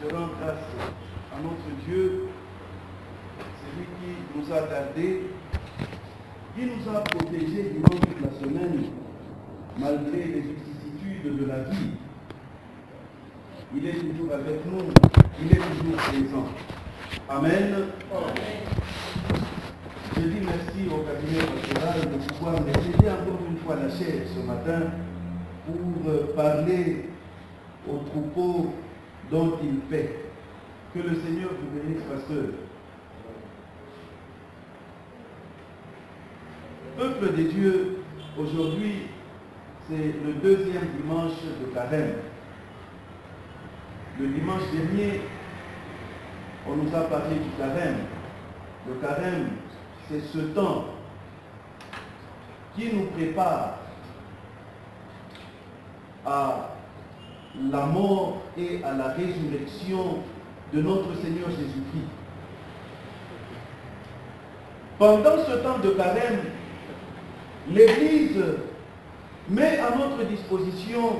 Je rends grâce à notre Dieu, celui qui nous a gardés, qui nous a protégés durant toute la semaine, malgré les vicissitudes de la vie. Il est toujours avec nous, il est toujours présent. Amen. Je dis merci au cabinet pastoral de pouvoir me céder encore une fois la chair ce matin pour parler au troupeau dont il paie. Que le Seigneur vous bénisse, pasteur. Peuple des dieux, aujourd'hui, c'est le deuxième dimanche de Carême. Le dimanche dernier, on nous a parlé du Carême. Le Carême, c'est ce temps qui nous prépare à la mort et à la résurrection de notre Seigneur Jésus-Christ. Pendant ce temps de Carême, l'Église met à notre disposition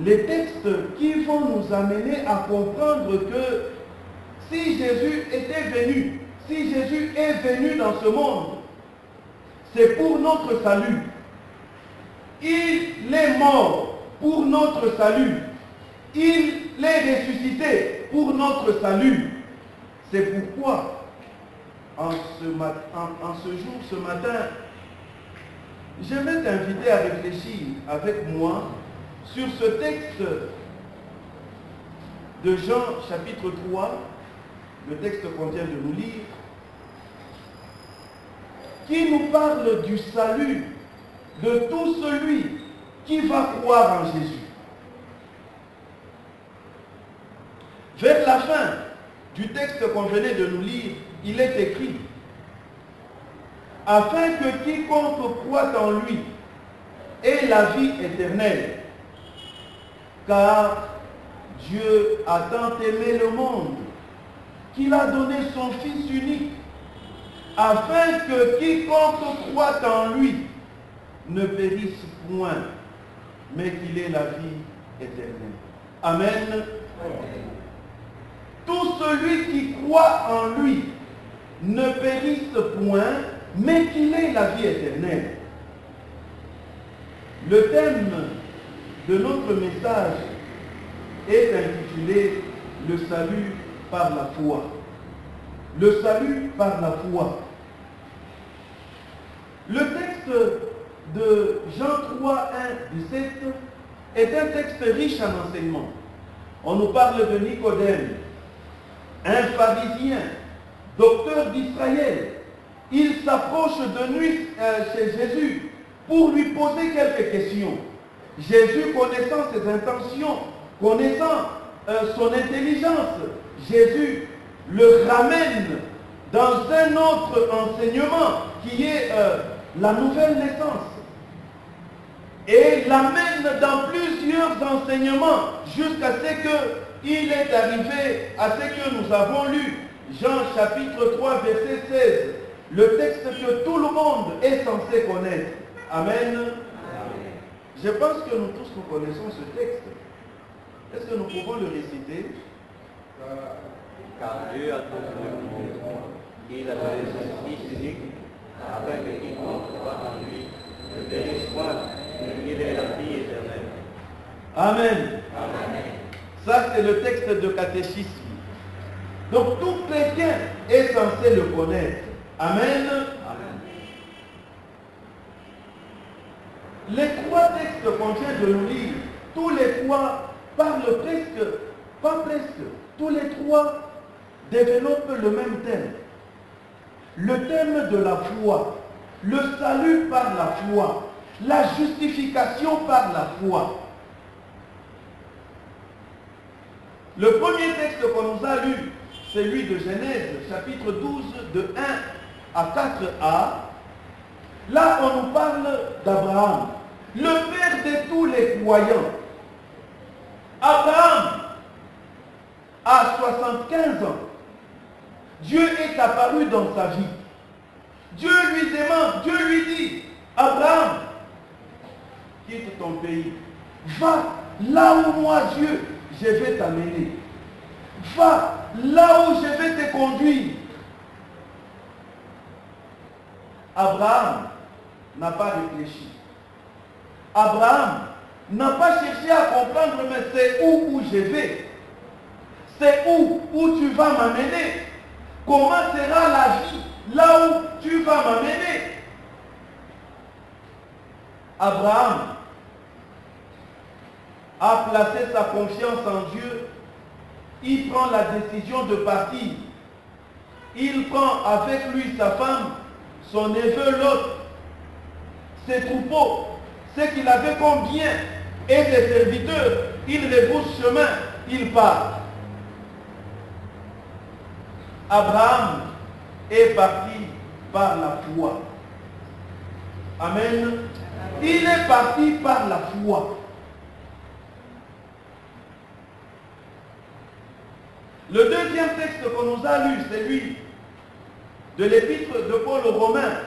les textes qui vont nous amener à comprendre que si Jésus était venu, si Jésus est venu dans ce monde, c'est pour notre salut. Il est mort pour notre salut. Il est ressuscité pour notre salut. C'est pourquoi, en ce jour, ce matin, je vais t'inviter à réfléchir avec moi sur ce texte de Jean chapitre 3, le texte qu'on vient de nous lire, qui nous parle du salut de tout celui qui va croire en Jésus. Vers la fin du texte qu'on venait de nous lire, il est écrit « Afin que quiconque croit en lui ait la vie éternelle, car Dieu a tant aimé le monde qu'il a donné son Fils unique, afin que quiconque croit en lui ne périsse point, mais qu'il ait la vie éternelle. » Amen. Tout celui qui croit en lui ne périsse point, mais qu'il ait la vie éternelle. Le thème de notre message est intitulé « Le salut par la foi ». Le salut par la foi. Le texte de Jean 3, 1, 17 est un texte riche en enseignements. On nous parle de Nicodème, un pharisien, docteur d'Israël. Il s'approche de nuit chez Jésus pour lui poser quelques questions. Jésus, connaissant ses intentions, connaissant son intelligence, Jésus le ramène dans un autre enseignement qui est la nouvelle naissance. Et l'amène dans plusieurs enseignements jusqu'à ce qu'il est arrivé à ce que nous avons lu, Jean chapitre 3 verset 16, le texte que tout le monde est censé connaître. Amen. Amen. Je pense que nous tous nous connaissons ce texte. Est-ce que nous pouvons le réciter? Car Dieu a tant aimé le monde, il a donné son Fils unique, afin que quiconque croit en lui ne périsse point, mais qu'il ait la vie éternelle. Amen. Amen. Ça, c'est le texte de catéchisme. Donc, tout chrétien est censé le connaître. Amen. Amen. Les trois textes qu'on vient de nous lire, tous les trois parlent presque, pas presque, tous les trois développent le même thème. Le thème de la foi, le salut par la foi, la justification par la foi. Le premier texte qu'on nous a lu, c'est celui de Genèse, chapitre 12, de 1 à 4a. Là, on nous parle d'Abraham, le père de tous les croyants. Abraham a 75 ans. Dieu est apparu dans sa vie. Dieu lui demande, Dieu lui dit, Abraham, quitte ton pays, va là où moi, Dieu, je vais t'amener. Va là où je vais te conduire. Abraham n'a pas réfléchi. Abraham n'a pas cherché à comprendre, mais c'est où je vais. C'est où tu vas m'amener. Comment sera la vie là où tu vas m'amener. Abraham a placé sa confiance en Dieu. Il prend la décision de partir. Il prend avec lui sa femme, son neveu Lot, ses troupeaux, ce qu'il avait comme bien, et ses serviteurs. Il rebrousse chemin, il part. Abraham est parti par la foi. Amen. Il est parti par la foi. Le deuxième texte qu'on nous a lu, c'est lui de l'épître de Paul aux Romains,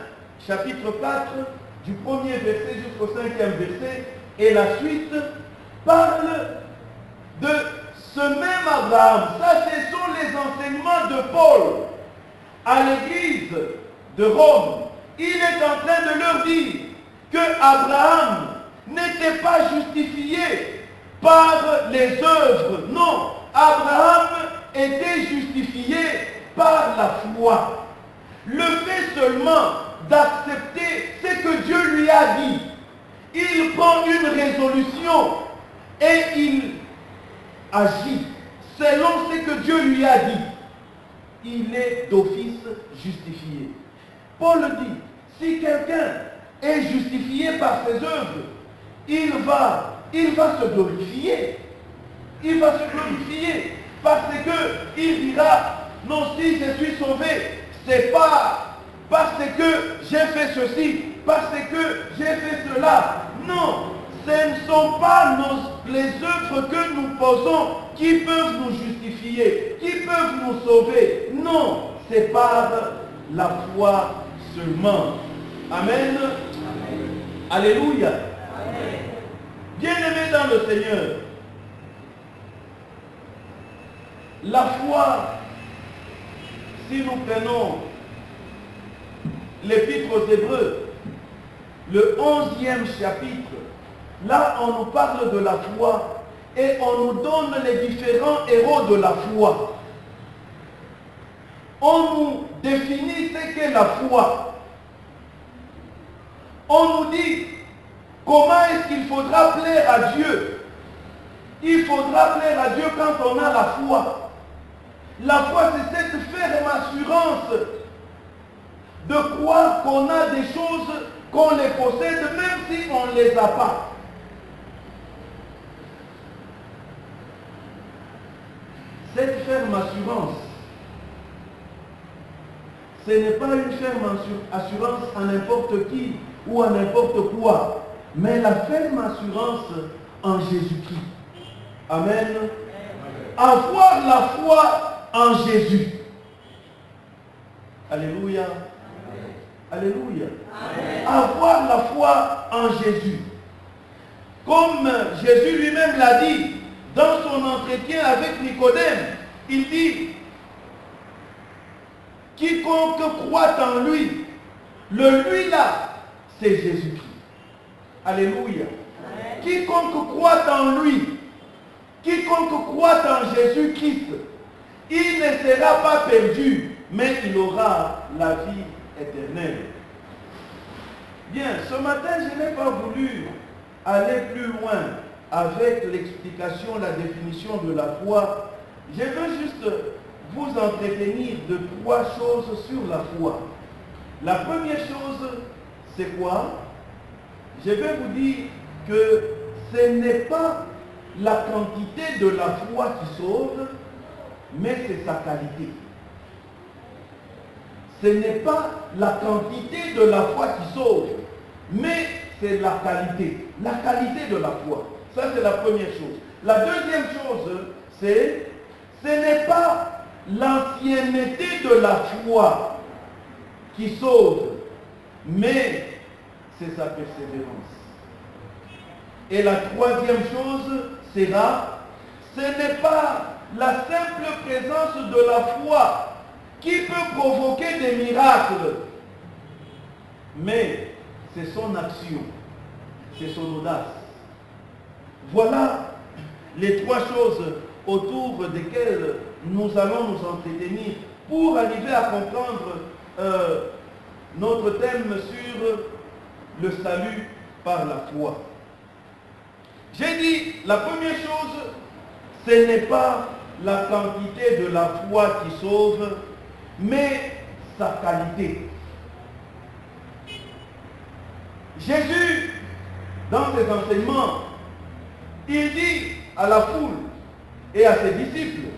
chapitre 4, du premier verset jusqu'au 5e verset, et la suite parle de ce même Abraham. Ça, ce sont les enseignements de Paul à l'église de Rome. Il est en train de leur dire que Abraham n'était pas justifié par les œuvres. Non, Abraham était justifié par la foi. Le fait seulement d'accepter ce que Dieu lui a dit, il prend une résolution et il agit selon ce que Dieu lui a dit. Il est d'office justifié. Paul dit, si quelqu'un est justifié par ses œuvres, il va se glorifier. Il va se glorifier parce que il dira, non, si je suis sauvé, c'est pas parce que j'ai fait ceci, parce que j'ai fait cela. Non, ce ne sont pas les œuvres que nous posons qui peuvent nous justifier, qui peuvent nous sauver. Non, c'est par la foi seulement. Amen. Amen. Alléluia. Bien-aimés dans le Seigneur, la foi, si nous prenons l'Épître aux Hébreux, le 11e chapitre, là on nous parle de la foi et on nous donne les différents héros de la foi. On nous définit ce qu'est la foi. On nous dit comment est-ce qu'il faudra plaire à Dieu. Il faudra plaire à Dieu quand on a la foi. La foi, c'est cette ferme assurance de croire qu'on a des choses, qu'on les possède, même si on ne les a pas. Cette ferme assurance, ce n'est pas une ferme assurance à n'importe qui ou à n'importe quoi, mais la ferme assurance en Jésus-Christ. Amen. Avoir la foi en Jésus. Alléluia. Alléluia. Amen. Avoir la foi en Jésus. Comme Jésus lui-même l'a dit dans son entretien avec Nicodème, il dit, quiconque croit en lui, le lui là, c'est Jésus-Christ. Alléluia. Amen. Quiconque croit en lui, quiconque croit en Jésus-Christ, il ne sera pas perdu, mais il aura la vie éternelle. Bien, ce matin, je n'ai pas voulu aller plus loin avec l'explication, la définition de la foi. Je veux juste vous entretenir de 3 choses sur la foi. La première chose, c'est quoi? Je vais vous dire que ce n'est pas la quantité de la foi qui sauve, mais c'est sa qualité. Ce n'est pas la quantité de la foi qui sauve, mais c'est la qualité. La qualité de la foi. Ça, c'est la première chose. La deuxième chose, c'est, ce n'est pas l'ancienneté de la foi qui sauve, mais c'est sa persévérance. Et la troisième chose, sera, ce n'est pas la simple présence de la foi qui peut provoquer des miracles, mais c'est son action, c'est son audace. Voilà les trois choses autour desquelles nous allons nous entretenir pour arriver à comprendre notre thème sur le salut par la foi. J'ai dit, la première chose, ce n'est pas la quantité de la foi qui sauve, mais sa qualité. Jésus, dans ses enseignements, il dit à la foule et à ses disciples,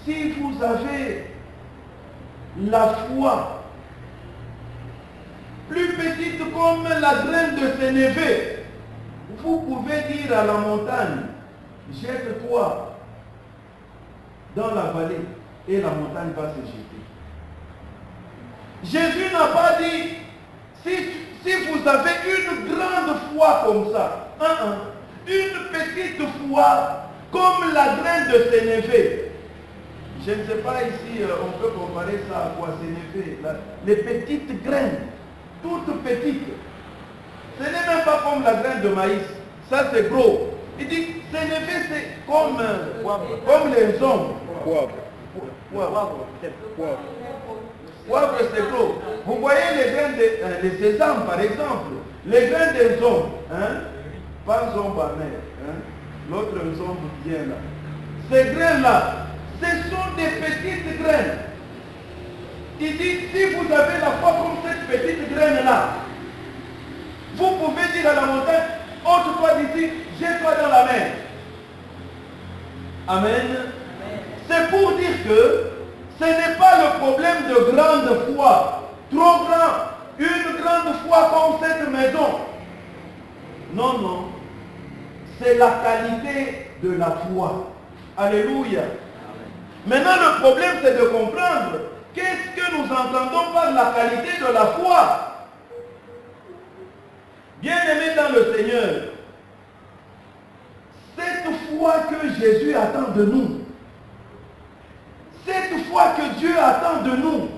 si vous avez la foi plus petite comme la graine de sénévé, vous pouvez dire à la montagne, jette-toi dans la vallée et la montagne va se jeter. Jésus n'a pas dit, si vous avez une grande foi comme ça, une petite foi comme la graine de sénévé. Je ne sais pas ici, on peut comparer ça à quoi, sénévé, les petites graines, toutes petites. Ce n'est même pas comme la graine de maïs, ça c'est gros. Il dit, sénévé c'est comme les hommes. Poivre c'est gros. Vous voyez les graines de sésame par exemple, les graines des hommes, pas zombe amer, l'autre zombe vient là. Ces graines-là, ce sont des petites graines. Il dit, si vous avez la foi comme cette petite graine-là, vous pouvez dire à la montagne, ôte-toi d'ici, jette-toi dans la mer. Amen. C'est pour dire que ce n'est pas le problème de grande foi, trop grand, une grande foi comme cette maison. Non, non. C'est la qualité de la foi. Alléluia. Maintenant, le problème, c'est de comprendre qu'est-ce que nous entendons par la qualité de la foi. Bien-aimés dans le Seigneur, cette foi que Jésus attend de nous, cette foi que Dieu attend de nous,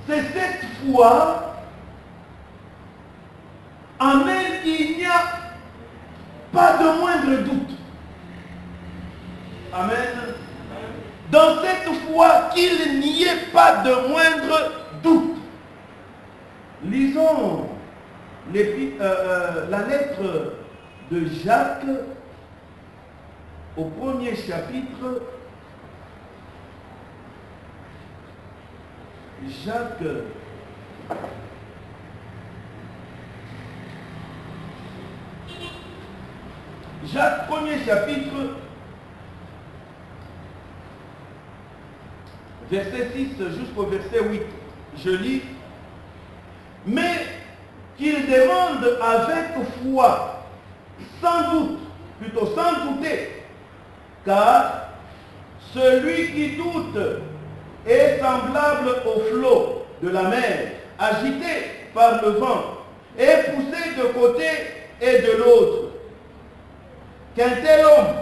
c'est cette foi en elle il n'y a pas de moindre doute. Amen. Dans cette foi qu'il n'y ait pas de moindre doute. Lisons la lettre de Jacques au premier chapitre. Jacques, premier chapitre, verset 6 jusqu'au verset 8. Je lis. Mais qu'il demande avec foi, sans doute, plutôt sans douter, car celui qui doute est semblable au flot de la mer, agité par le vent, et poussé de côté et de l'autre. Qu'un tel homme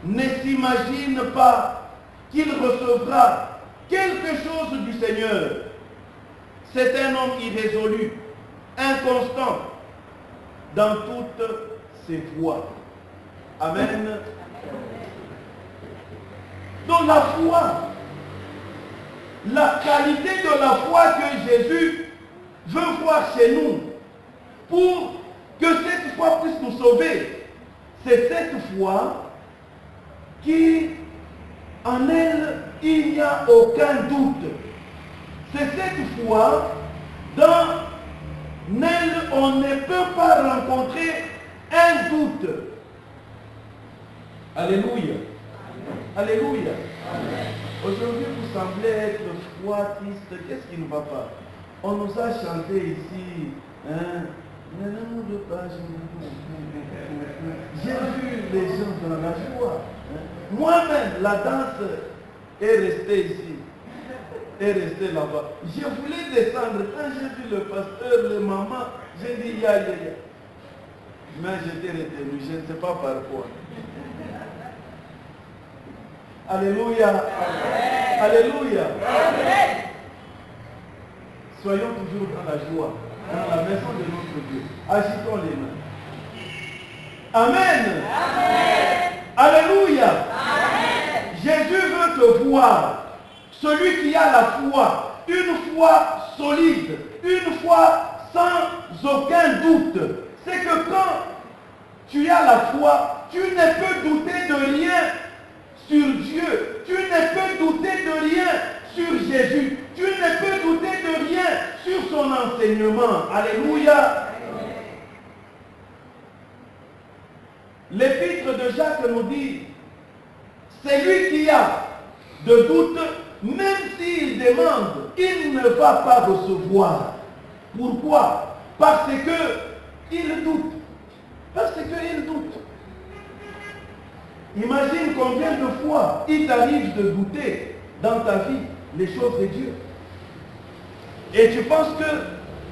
ne s'imagine pas qu'il recevra quelque chose du Seigneur. C'est un homme irrésolu, inconstant dans toutes ses voies. Amen. Donc la foi, la qualité de la foi que Jésus veut voir chez nous pour que cette foi puisse nous sauver, c'est cette foi qui, en elle, il n'y a aucun doute. C'est cette foi dans elle, on ne peut pas rencontrer un doute. Alléluia. Alléluia. Aujourd'hui, vous semblez être froid, triste. Qu'est-ce qui ne va pas? On nous a chanté ici. J'ai vu les gens dans la joie. Moi-même, la danse est restée ici. Est restée là-bas. Je voulais descendre. Quand j'ai vu le pasteur, les mamans, j'ai dit ya. Mais j'étais retenu, je ne sais pas par quoi. Alléluia. Amen. Alléluia. Amen. Soyons toujours dans la joie, dans la maison de notre Dieu. Agitons les mains. Amen. Amen. Alléluia. Amen. Jésus veut te voir. Celui qui a la foi, une foi solide, une foi sans aucun doute. C'est que quand tu as la foi, tu ne peux douter de rien sur Dieu. Tu ne peux douter de rien sur Jésus. Tu ne peux douter de rien sur son enseignement. Alléluia. L'épître de Jacques nous dit, c'est lui qui a de doute, même s'il demande, il ne va pas recevoir. Pourquoi? Parce que il doute. Parce qu'il doute. Imagine combien de fois il t'arrive de douter dans ta vie les choses de Dieu. Et tu penses que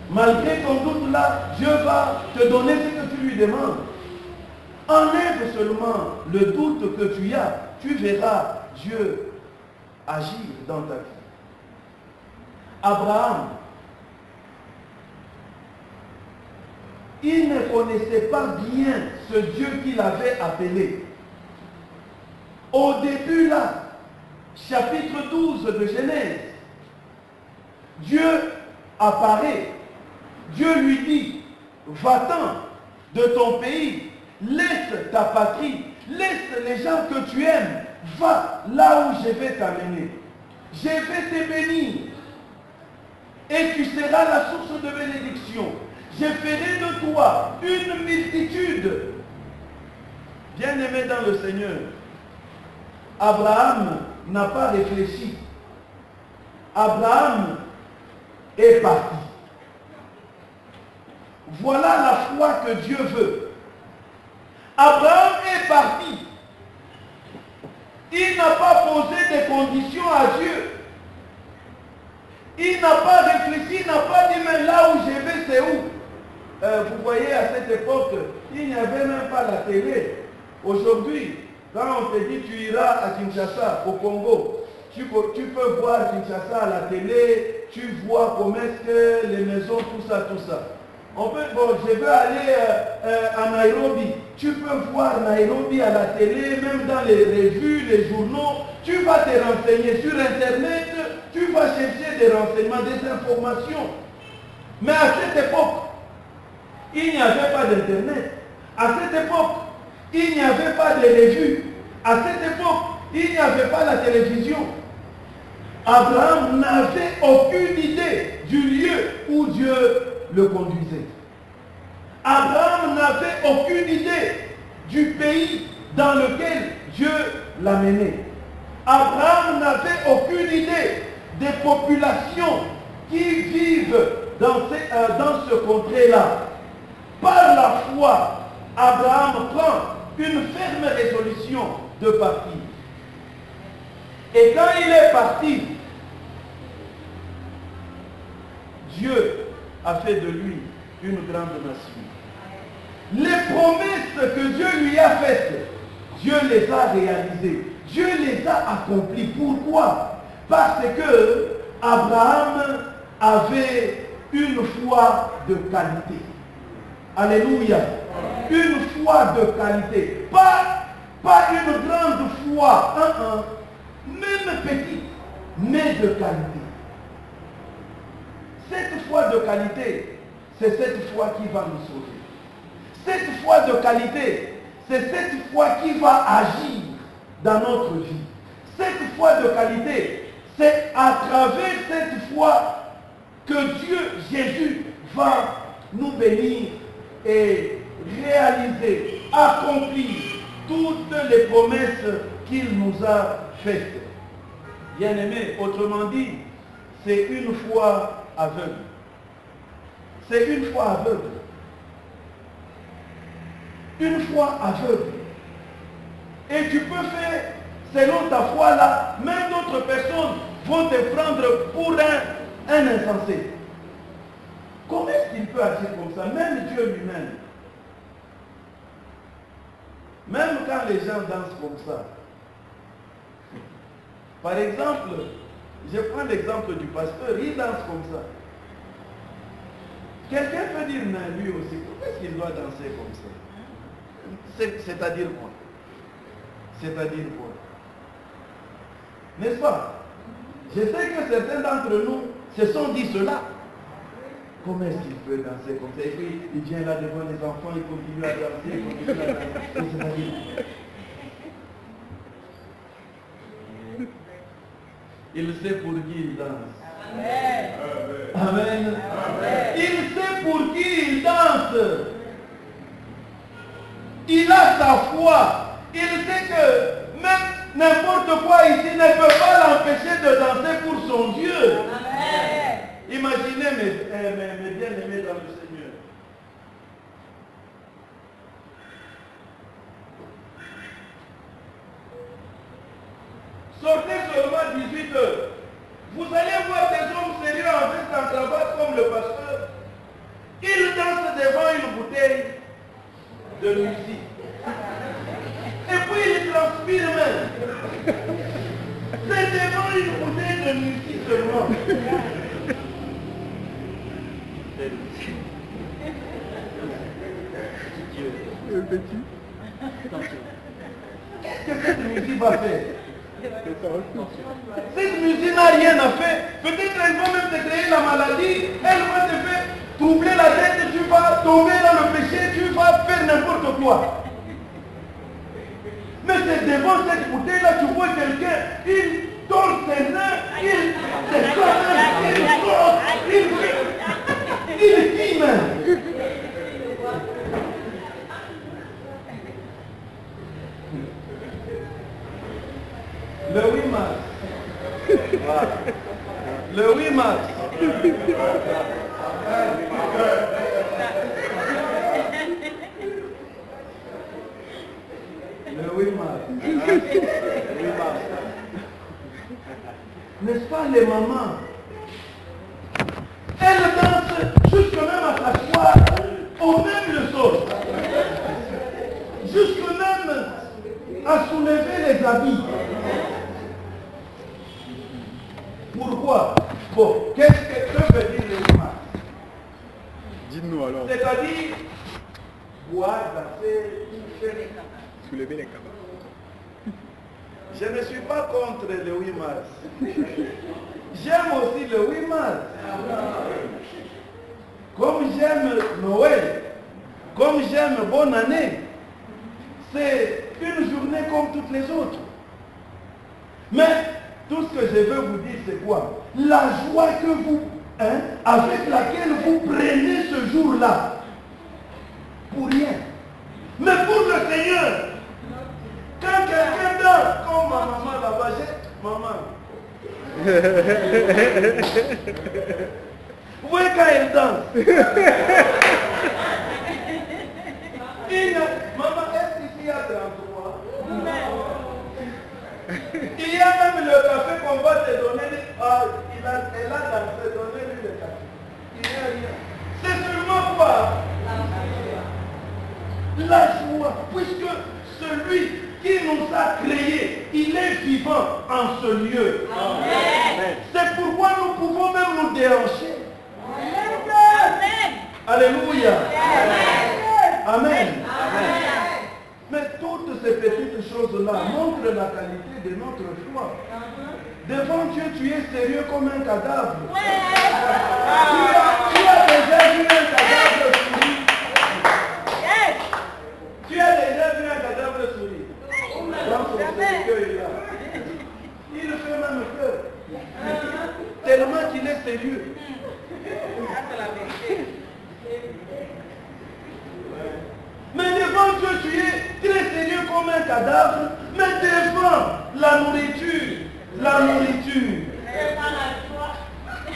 malgré ton doute là, Dieu va te donner ce que tu lui demandes. Enlève seulement le doute que tu as. Tu verras Dieu agir dans ta vie. Abraham, il ne connaissait pas bien ce Dieu qu'il avait appelé. Au début là, chapitre 12 de Genèse, Dieu apparaît. Dieu lui dit, va-t'en de ton pays, laisse ta patrie, laisse les gens que tu aimes, va là où je vais t'amener. Je vais te bénir et tu seras la source de bénédiction. Je ferai de toi une multitude. Bien-aimé dans le Seigneur, Abraham n'a pas réfléchi. Abraham est parti. Voilà la foi que Dieu veut. Abraham est parti. Il n'a pas posé des conditions à Dieu. Il n'a pas réfléchi, il n'a pas dit, mais là où je vais, c'est où? Vous voyez, à cette époque, il n'y avait même pas la télé. Aujourd'hui, quand on te dit tu iras à Kinshasa, au Congo, tu peux voir Kinshasa à la télé, tu vois comment est-ce que les maisons, tout ça. Je veux aller à Nairobi. Tu peux voir Nairobi à la télé, même dans les revues, les journaux. Tu vas te renseigner sur Internet, tu vas chercher des renseignements, des informations. Mais à cette époque, il n'y avait pas d'Internet. À cette époque, il n'y avait pas de revues. À cette époque, il n'y avait pas la télévision. Abraham n'avait aucune idée du lieu où Dieu le conduisait. Abraham n'avait aucune idée du pays dans lequel Dieu l'amenait. Abraham n'avait aucune idée des populations qui vivent dans ce contrée-là. Par la foi, Abraham prend une ferme résolution de partir. Et quand il est parti, Dieu a fait de lui une grande nation. Les promesses que Dieu lui a faites, Dieu les a réalisées. Dieu les a accomplies. Pourquoi? Parce que Abraham avait une foi de qualité. Alléluia. Une foi de qualité. Pas une grande foi, même petite, mais de qualité. Cette foi de qualité, c'est cette foi qui va nous sauver. Cette foi de qualité, c'est cette foi qui va agir dans notre vie. Cette foi de qualité, c'est à travers cette foi que Dieu, Jésus, va nous bénir et réaliser, accomplir toutes les promesses qu'il nous a faites. Bien-aimé, autrement dit, c'est une foi aveugle. C'est une foi aveugle. Une foi aveugle. Et tu peux faire, selon ta foi là, même d'autres personnes vont te prendre pour un insensé. Comment est-ce qu'il peut agir comme ça? Même Dieu lui-même. Même quand les gens dansent comme ça. Par exemple, je prends l'exemple du pasteur, il danse comme ça. Quelqu'un peut dire, mais lui aussi, pourquoi est-ce qu'il doit danser comme ça? C'est-à-dire quoi? C'est-à-dire quoi? N'est-ce pas? Je sais que certains d'entre nous se sont dit cela. Comment est-ce qu'il peut danser comme ça? Et puis il vient là devant les enfants, il continue à danser, il continue à danser. C'est-à-dire, il sait pour qui il danse. Amen. Amen. Amen. Il sait pour qui il danse. Il a sa foi. Il sait que même n'importe quoi ici ne peut pas l'empêcher de danser pour son Dieu. Amen. Imaginez mes bien-aimés dans le Seigneur. Sortez seulement 18 heures. Vous allez voir des hommes sérieux en veste en cravate comme le pasteur. Ils dansent devant une bouteille de musique. Et puis ils transpirent même. C'est devant une bouteille de musique seulement. Qu'est-ce que cette musique va faire? Cette musique n'a rien à faire. Peut-être elle va même te créer la maladie. Elle va te faire troubler la tête. Tu vas tomber dans le péché. Tu vas faire n'importe quoi. Mais c'est devant cette bouteille-là, tu vois quelqu'un, il tord ses mains, il se colle, il saute, il dit même. Le 8 mars. Voilà. Le 8 mars. Le 8 mars. N'est-ce pas les mamans? Elles dansent jusque même à s'asseoir au même le sol. Jusque même à soulever les habits. Pourquoi? Bon, qu'est-ce que veut dire le 8 mars? Dites-nous alors. C'est-à-dire boire, danser, soulever les cabanes. Je ne suis pas contre le 8 mars. J'aime aussi le 8 mars. Comme j'aime Noël, comme j'aime bonne année, c'est une journée comme toutes les autres. Mais tout ce que je veux vous dire, c'est quoi? La joie que vous, avec laquelle vous prenez ce jour-là, pour rien. Mais pour le Seigneur, quand quelqu'un danse, comme ma maman là-bas, maman. Vous voyez quand elle danse. Maman, est-ce qu'ici il y a 33? Il y a même le café qu'on va te donner. Elle a dansé, donné-lui le café. Il n'y a rien. C'est seulement quoi? La joie, puisque celui qui nous a créés, il est vivant en ce lieu. Amen. C'est pourquoi nous pouvons même nous déhancher. Amen. Alléluia. Amen. Amen. Amen. Mais toutes ces petites choses-là montrent la qualité de notre foi. Devant Dieu, tu es sérieux comme un cadavre. Tu as déjà vu un cadavre sourire. Tu as déjà vu un cadavre sourire. Dans son cercueil là. Il fait même peur. Tellement qu'il est sérieux. Mais devant Dieu, tu es très sérieux comme un cadavre. Mais devant la nourriture,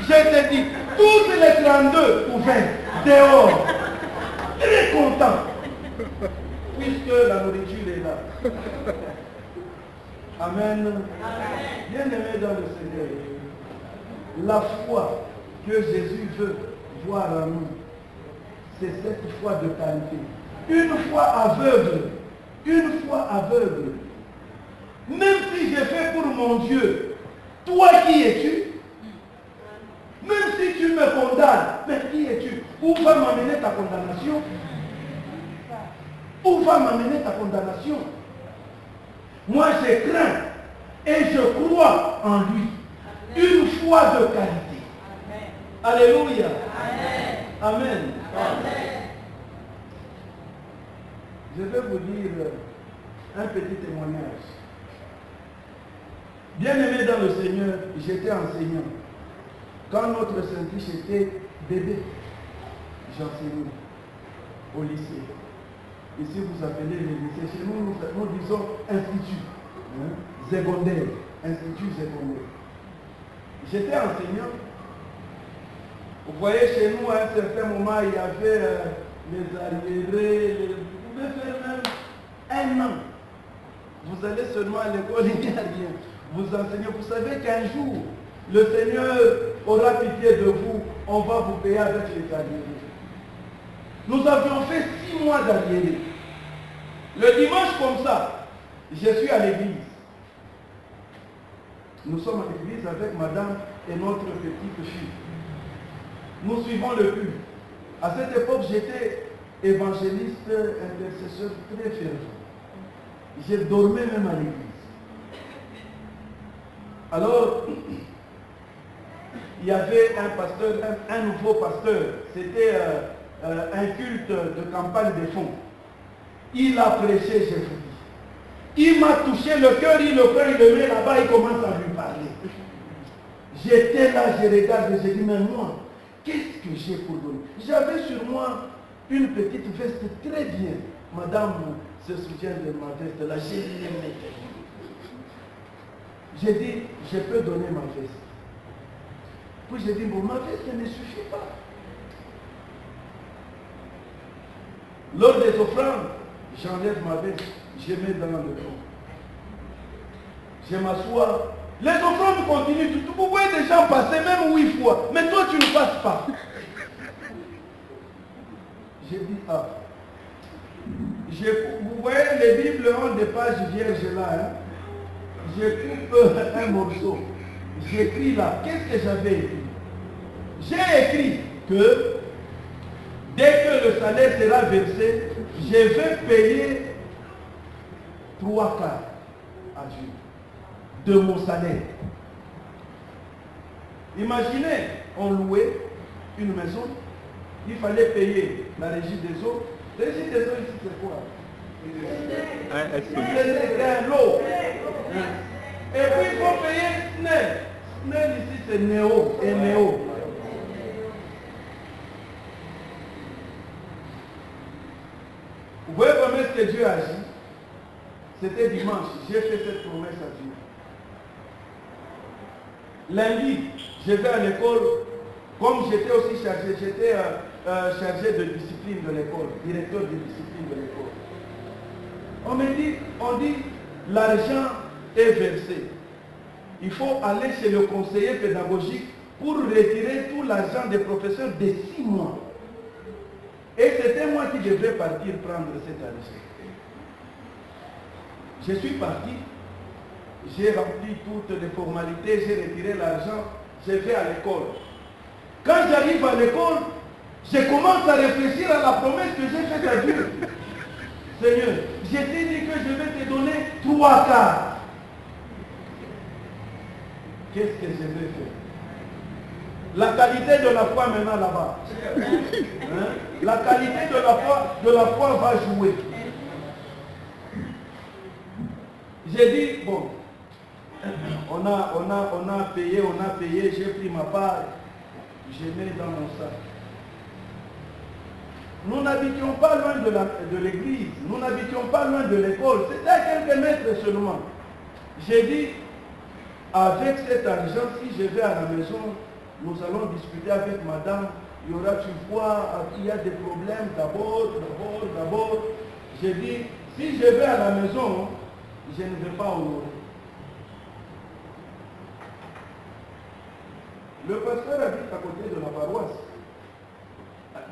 je te dis, tous les 32 ouverts, dehors, très contents, puisque la nourriture est là. Amen. Bien aimé dans le Seigneur, la foi que Jésus veut voir en nous, c'est cette foi de qualité. Une foi aveugle une foi aveugle. Même si j'ai fait pour mon Dieu, toi qui es-tu? Même si tu me condamnes, mais qui es-tu? Où va m'amener ta condamnation? Où va m'amener ta condamnation? Moi, je crains et je crois en lui. Une foi de qualité. Alléluia. Amen. Je vais vous dire un petit témoignage. Bien-aimé dans le Seigneur, j'étais enseignant. Quand notre Saint-Christ était bébé, j'enseignais au lycée. Ici, vous appelez le lycée. Chez nous, nous disons institut secondaire. Institut secondaire. J'étais enseignant. Vous voyez, chez nous, à un certain moment, il y avait les arriérés. Vous pouvez faire même 1 an. Vous allez seulement à l'école, il n'y a rien. Vous enseignez. Vous savez qu'un jour, le Seigneur aura pitié de vous. On va vous payer avec les arriérés. Nous avions fait 6 mois d'arriérés. Le dimanche comme ça, je suis à l'église. Nous sommes à l'église avec madame et notre petite fille. Nous suivons le culte. À cette époque, j'étais évangéliste, intercesseur très fervent. Je dormais même à l'église. Alors, il y avait un pasteur, un nouveau pasteur. C'était un culte de campagne de fonds. Il a prêché, je vous dis. Il m'a touché le cœur, il le prend, il le met là-bas, il commence à lui parler. J'étais là, je regarde et je dis, mais moi, qu'est-ce que j'ai pour donner? J'avais sur moi une petite veste très bien. Madame se souvient de ma veste là, j'ai aimé. J'ai dit, je peux donner ma veste. Puis j'ai dit, bon, ma veste ne suffit pas. Lors des offrandes, j'enlève ma veste, je mets dans le fond. Je m'assois. Les offrandes continuent. Vous voyez des gens passer même 8 fois. Mais toi, tu ne passes pas. J'ai dit, ah. Vous voyez, les Bibles ont des pages vierges là. Hein? Je coupe un morceau. J'écris là. Qu'est-ce que j'avais écrit? J'ai écrit que dès que le salaire sera versé, je vais payer 3 quarts à Dieu de mon salaire. Imaginez, on louait une maison, il fallait payer la régie des eaux. La régie des eaux ici, c'est quoi? C'est un lot. Et puis il faut payer SNEL. SNEL ici, c'est Néo et Néo. Vous voyez comment est-ce que Dieu agit? C'était dimanche, j'ai fait cette promesse à Dieu. Lundi, je vais à l'école, comme j'étais aussi chargé, j'étais chargé de discipline de l'école, directeur de discipline de l'école. On dit, l'argent est versé. Il faut aller chez le conseiller pédagogique pour retirer tout l'argent des professeurs de 6 mois. Et c'était moi qui devais partir prendre cet argent. Je suis parti, j'ai rempli toutes les formalités, j'ai retiré l'argent, je vais à l'école. Quand j'arrive à l'école, je commence à réfléchir à la promesse que j'ai faite à Dieu. Seigneur, je t'ai dit que je vais te donner 3 quarts. Qu'est-ce que je vais faire? La qualité de la foi maintenant là-bas. Hein? La qualité de la foi va jouer. J'ai dit, bon, on a payé, j'ai pris ma part, je mets dans mon sac. Nous n'habitions pas loin de l'église, nous n'habitions pas loin de l'école, c'était à quelques mètres seulement. J'ai dit, avec cet argent, si je vais à la maison, nous allons discuter avec madame, il y aura, tu vois, il y a des problèmes d'abord. J'ai dit, si je vais à la maison, je ne vais pas honorer. Le pasteur habite à côté de la paroisse,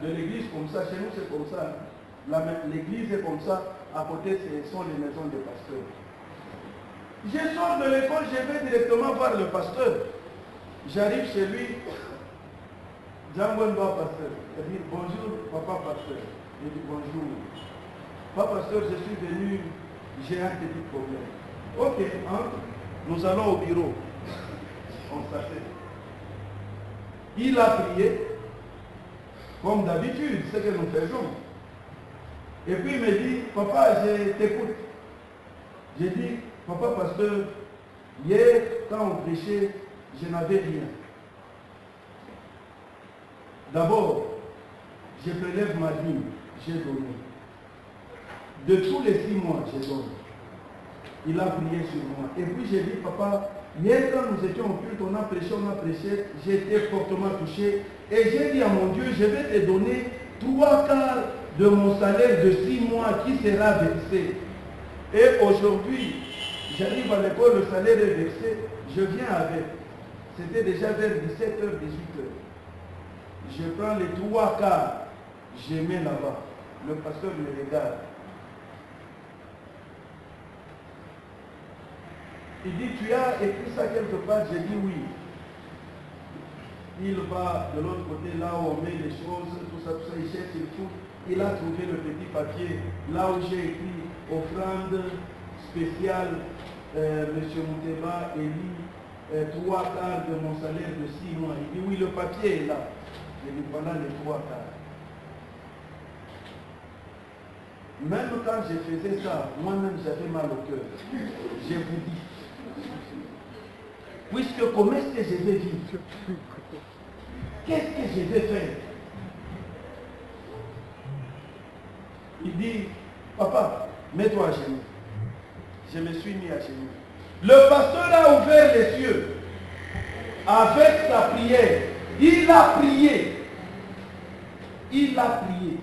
de l'église comme ça, chez nous c'est comme ça. l'église est comme ça, à côté ce sont les maisons des pasteurs. Je sors de l'école, je vais directement voir le pasteur. J'arrive chez lui, Jean-Bonne pasteur. Il dit bonjour papa pasteur. Je dis bonjour. Papa pasteur, je suis venu, j'ai un petit problème. Ok, entre. Nous allons au bureau. On s'assied. Il a prié, comme d'habitude, ce que nous faisons. Et puis il me dit, papa, je t'écoute. J'ai dit, papa pasteur, hier, quand on prêchait, je n'avais rien. D'abord, je prélève ma dîme, j'ai donné. De tous les 6 mois, je donne. Il a prié sur moi. Et puis j'ai dit, papa, hier quand nous étions au culte, on a prêché, j'ai été fortement touché. Et j'ai dit à mon Dieu, je vais te donner 3 quarts de mon salaire de 6 mois qui sera versé. Et aujourd'hui, j'arrive à l'école, le salaire est versé, je viens avec. C'était déjà vers 17h, 18h. Je prends les 3 quarts, je mets là-bas. Le pasteur me regarde. Il dit, tu as écrit ça quelque part? J'ai dit oui. Il va de l'autre côté, là où on met les choses, tout ça, il cherche, il trouve. Il a trouvé le petit papier, là où j'ai écrit offrande spéciale, M. Mouteba, Élie, 3 quarts de mon salaire de 6 mois. Il dit, oui, le papier est là. Je dis, voilà les 3 quarts. Même quand je faisais ça, moi-même j'avais mal au cœur. Je vous dis, puisque comment est-ce que je vais vivre? Qu'est-ce que je vais faire? Il dit, papa, mets-toi à genoux. Je me suis mis à genoux. Le pasteur a ouvert les cieux avec sa prière. Il a prié. Il a prié.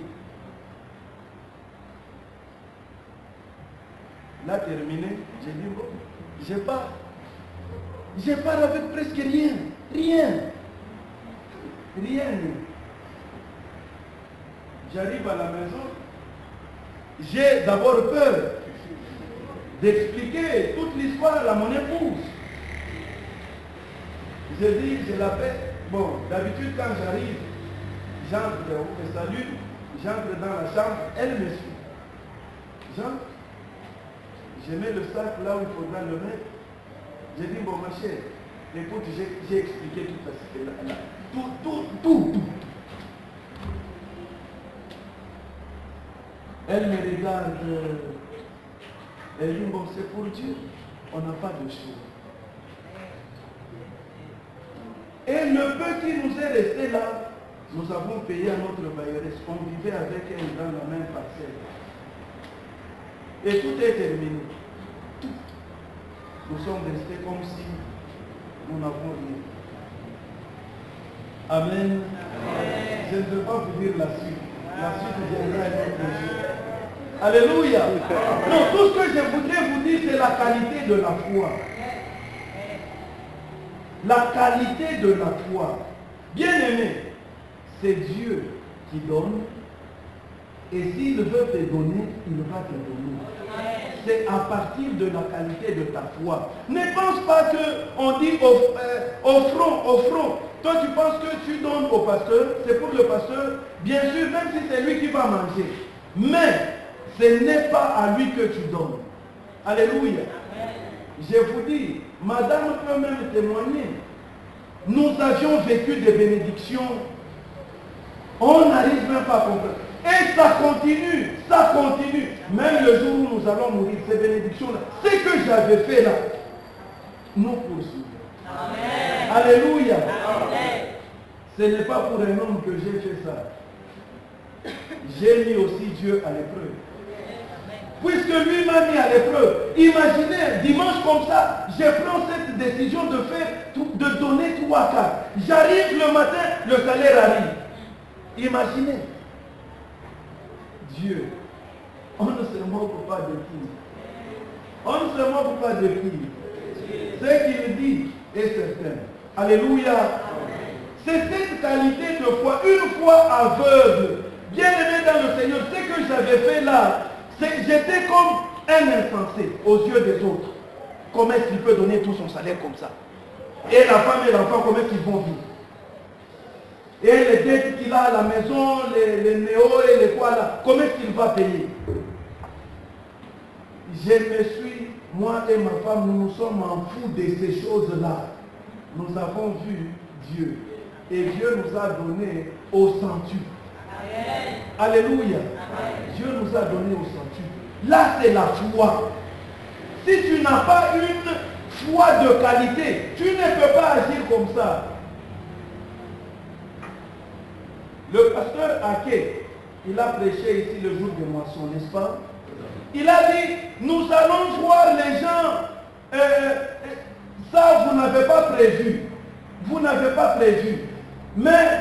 Là, terminé, j'ai dit, bon, je pars avec presque rien. Rien. Rien. J'arrive à la maison. J'ai d'abord peur d'expliquer toute l'histoire à mon épouse. Je dis, je l'appelle. Bon, d'habitude quand j'arrive, j'entre, on me salue, j'entre dans la chambre, elle me suit. J'entre, je mets le sac là où il faudra le mettre. Je dis, bon ma chère, écoute, j'ai expliqué tout ça. Tout. Elle me regarde, elle dit, bon c'est pour Dieu, on n'a pas de choix. Et le peu qui nous est resté là, nous avons payé à notre bailleuresse, on vivait avec elle dans la même parcelle. Et tout est terminé. Tout. Nous sommes restés comme si nous n'avons rien. Amen. Amen. Je ne veux pas vous dire la suite. La suite viendra un autre jour. Alléluia. Donc tout ce que je voudrais vous dire, c'est la qualité de la foi. La qualité de la foi. Bien aimé, c'est Dieu qui donne. Et s'il veut te donner, il va te donner. C'est à partir de la qualité de ta foi. Ne pense pas qu'on dit offrons. Toi tu penses que tu donnes au pasteur, c'est pour le pasteur, bien sûr, même si c'est lui qui va manger. Mais ce n'est pas à lui que tu donnes. Alléluia. Je vous dis, madame peut même témoigner. Nous avions vécu des bénédictions. On n'arrive même pas à comprendre. Et ça continue. Même le jour où nous allons mourir, ces bénédictions-là, ce que j'avais fait là, nous poursuivons. Amen. Alléluia. Amen. Ce n'est pas pour un homme que j'ai fait ça. J'ai mis aussi Dieu à l'épreuve. Puisque lui m'a mis à l'épreuve. Imaginez, dimanche comme ça, je prends cette décision de donner 3 quarts. J'arrive le matin, le salaire arrive. Imaginez. Dieu, on ne se moque pas de qui. On ne se moque pas de qui. Ce qu'il dit est certain. Alléluia. C'est cette qualité de foi, une foi aveugle. Bien aimé dans le Seigneur, c'est que que j'avais fait là, j'étais comme un insensé aux yeux des autres. Comment est-ce qu'il peut donner tout son salaire comme ça? Et la femme et l'enfant, comment est-ce qu'ils vont vivre? Et les dettes qu'il a à la maison, les néos et les quoi là, comment est-ce qu'il va payer? Je me suis, moi et ma femme, nous nous sommes en fous de ces choses-là. Nous avons vu Dieu. Et Dieu nous a donné au centuple. Alléluia. Dieu nous a donné au centuple. Là, c'est la foi. Si tu n'as pas une foi de qualité, tu ne peux pas agir comme ça. Le pasteur Ake, il a prêché ici le jour de moisson, n'est-ce pas? Il a dit, nous allons voir les gens, ça vous n'avez pas prévu. Vous n'avez pas prévu. Mais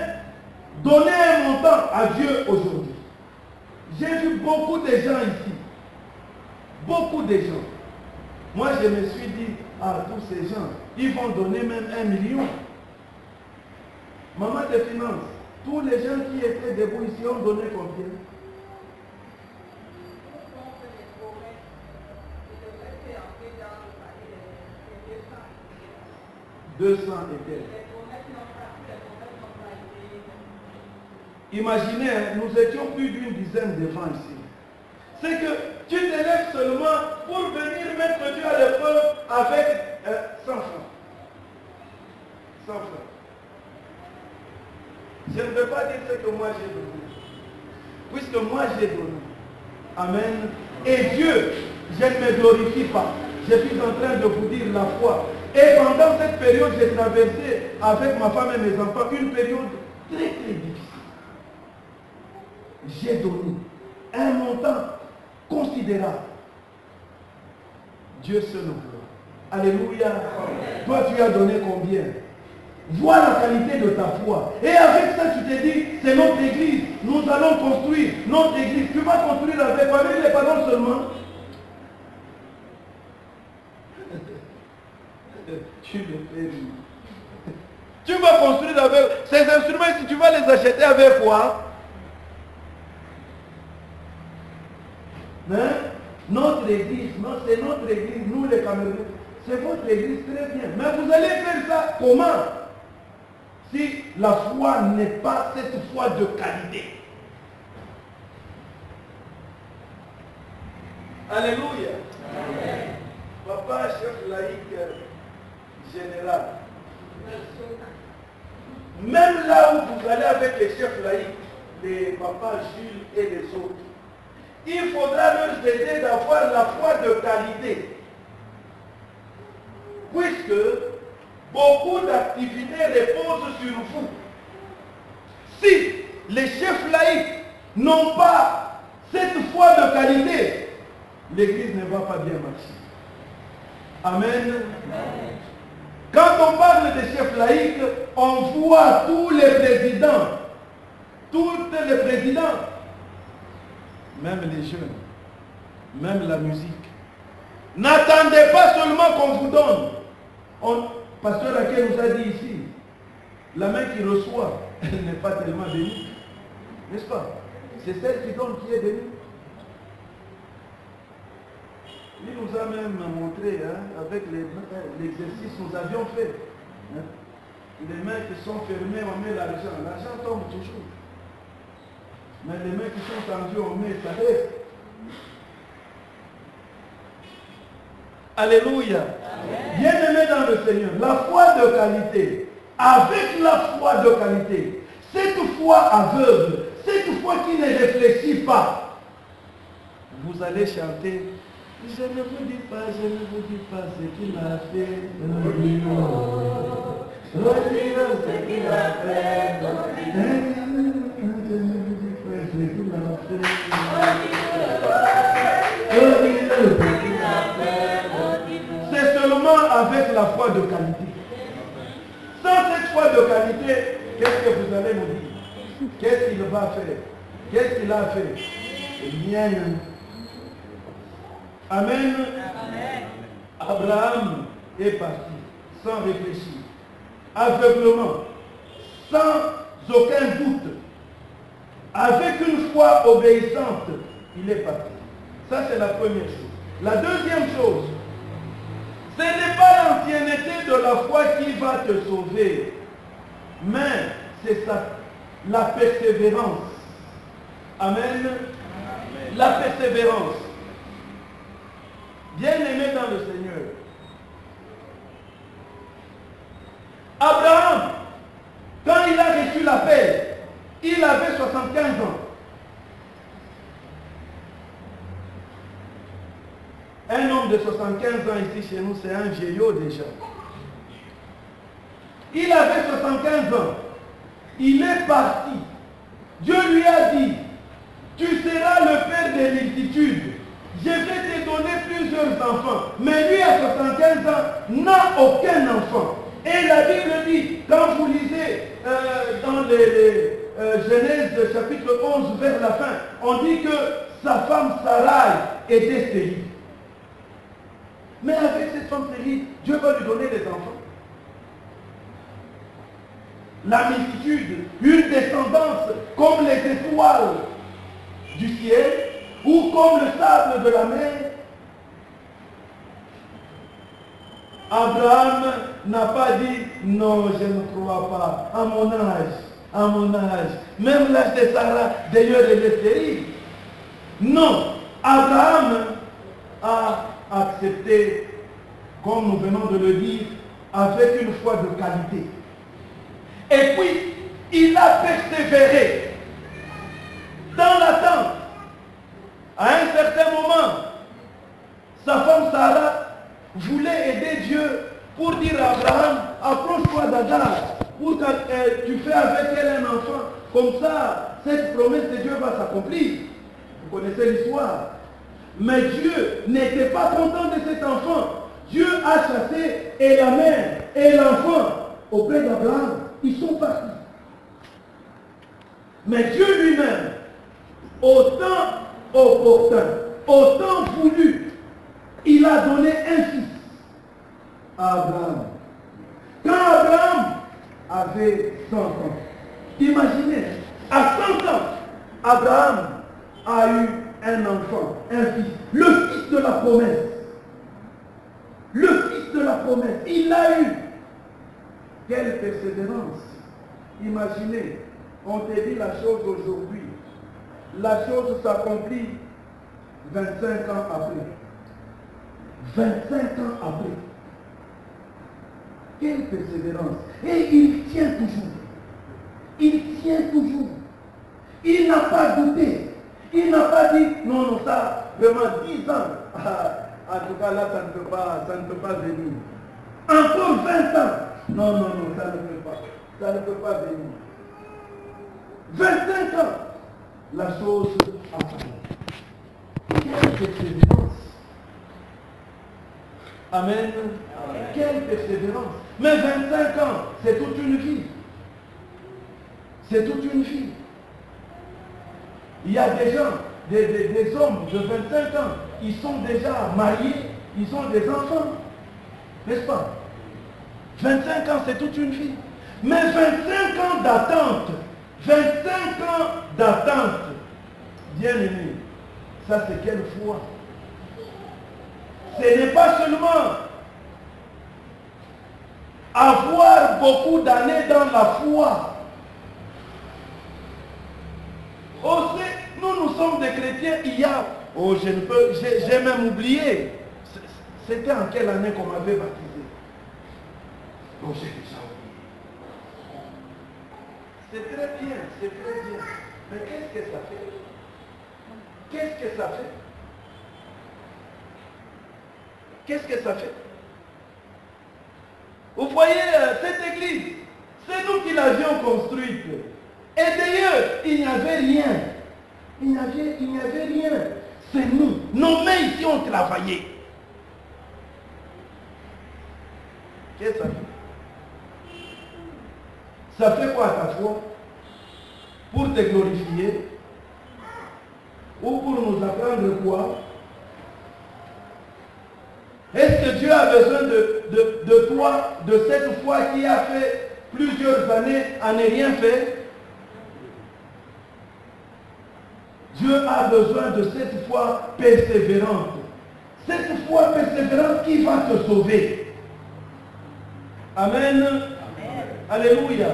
donnez un montant à Dieu aujourd'hui. J'ai vu beaucoup de gens ici. Beaucoup de gens. Moi, je me suis dit, ah, tous ces gens, ils vont donner même 1 million. Maman des finances, tous les gens qui étaient debout ici ont donné combien? $200 et quelques. Imaginez, nous étions plus d'une dizaine de gens ici. C'est que tu te lèves seulement pour venir mettre Dieu à l'épreuve avec 100 francs. 100 francs. Je ne veux pas dire ce que moi j'ai donné. Puisque moi j'ai donné. Amen. Et Dieu, je ne me glorifie pas. Je suis en train de vous dire la foi. Et pendant cette période, j'ai traversé avec ma femme et mes enfants une période très très difficile. J'ai donné un montant considérable. Dieu seul le voit. Alléluia. Toi, tu as donné combien? Vois la qualité de ta foi. Et avec ça, tu te dis, c'est notre église. Nous allons construire notre église. Tu vas construire avec les paroles seulement. Tu le fais. Tu vas construire avec ces instruments, si tu vas les acheter avec quoi? Hein? Notre église, c'est notre église, nous les Camerounais. C'est votre église, très bien. Mais vous allez faire ça comment? Si la foi n'est pas cette foi de qualité. Alléluia. Amen. Papa, chef laïque général. Même là où vous allez avec les chefs laïcs, les papas Jules et les autres, il faudra leur aider d'avoir la foi de qualité. Puisque beaucoup d'activités reposent sur vous. Si les chefs laïcs n'ont pas cette foi de qualité, l'église ne va pas bien marcher. Amen. Amen. Quand on parle des chefs laïcs, on voit tous les présidents, même les jeunes, même la musique. N'attendez pas seulement qu'on vous donne. Pasteur Aké nous a dit ici, la main qui reçoit, elle n'est pas tellement bénie. N'est-ce pas? C'est celle qui donne qui est bénie. Il nous a même montré, avec l'exercice que nous avions fait. Les mains qui sont fermées, on met l'argent. L'argent tombe toujours. Mais les mains qui sont tendues, on met, ça reste. Alléluia. Bien-aimé dans le Seigneur, la foi de qualité, avec la foi de qualité, cette foi aveugle, cette foi qui ne réfléchit pas, vous allez chanter. Je ne vous dis pas ce qu'il a fait. Retirons ce qu'il a fait. C'est seulement avec la foi de qualité. Sans cette foi de qualité, qu'est-ce que vous allez nous dire? Qu'est-ce qu'il va faire? Qu'est-ce qu'il a fait? Rien. Amen. Amen. Abraham est parti sans réfléchir, aveuglement, sans aucun doute. avec une foi obéissante, il est parti. Ça, c'est la première chose. La deuxième chose, ce n'est pas l'ancienneté de la foi qui va te sauver, mais c'est ça, la persévérance. Amen. La persévérance. Bien-aimé dans le Seigneur. Abraham, quand il a reçu l'appel, il avait 75 ans. Un homme de 75 ans ici chez nous, c'est un vieillot déjà. Il avait 75 ans. Il est parti. Dieu lui a dit, tu seras le père des multitudes. Je vais te donner plusieurs enfants. Mais lui, à 75 ans, n'a aucun enfant. Et la Bible dit, quand vous lisez dans les Genèse chapitre 11 vers la fin, on dit que sa femme Sarai était stérile. Mais avec cette femme stérile, Dieu va lui donner des enfants. La multitude, une descendance comme les étoiles du ciel ou comme le sable de la mer. Abraham n'a pas dit non, je ne crois pas, à mon âge, même l'âge de Sarah, d'ailleurs elle est stérile. Non, Abraham a accepté, comme nous venons de le dire, avec une foi de qualité. Et puis, il a persévéré dans l'attente. À un certain moment, sa femme Sarah voulait aider Dieu pour dire à Abraham, approche-toi d'Agar, pour que tu fais avec elle un enfant. Comme ça, cette promesse de Dieu va s'accomplir. Vous connaissez l'histoire. Mais Dieu n'était pas content de cet enfant. Dieu a chassé et la mère et l'enfant auprès d'Abraham. Ils sont partis. Mais Dieu lui-même, autant opportun, autant voulu, il a donné un fils à Abraham. Quand Abraham avait 100 ans, imaginez, à 100 ans, Abraham a eu un enfant, un fils, le fils de la promesse. Le fils de la promesse, il l'a eu. Quelle persévérance. Imaginez, on te dit la chose aujourd'hui. La chose s'accomplit 25 ans après. 25 ans après. Quelle persévérance. Et il tient toujours. Il tient toujours. Il n'a pas douté. Il n'a pas dit, non, non, ça, vraiment 10 ans. En tout cas, là, ça ne peut pas venir. Encore 20 ans. Non, non, non, ça ne peut pas. Ça ne peut pas venir. 25 ans. La chose a fallu. Quelle persévérance. Amen. Amen. Quelle persévérance. Mais 25 ans, c'est toute une vie. C'est toute une vie. Il y a des gens, des hommes de 25 ans, ils sont déjà mariés, ils ont des enfants. N'est-ce pas? 25 ans, c'est toute une vie. Mais 25 ans d'attente, 25 ans d'attente, bien aimé, ça c'est quelle foi? Ce n'est pas seulement avoir beaucoup d'années dans la foi. Nous sommes des chrétiens, il y a, oh je ne peux, j'ai même oublié, c'était en quelle année qu'on m'avait baptisé? Oh j'ai déjà oublié. C'est très bien, c'est très bien. Mais qu'est-ce que ça fait? Qu'est-ce que ça fait? Qu'est-ce que ça fait? Vous voyez cette église, c'est nous qui l'avions construite. Et d'ailleurs, il n'y avait rien. Il n'y avait rien. C'est nous. Nos mains ici ont travaillé. Qu'est-ce que ça fait? Ça fait quoi ta foi? Pour te glorifier? Ou pour nous apprendre quoi? Est-ce que Dieu a besoin de toi, de cette foi qui a fait plusieurs années à ne rien faire? Dieu a besoin de cette foi persévérante. Cette foi persévérante qui va te sauver. Amen. Amen. Alléluia.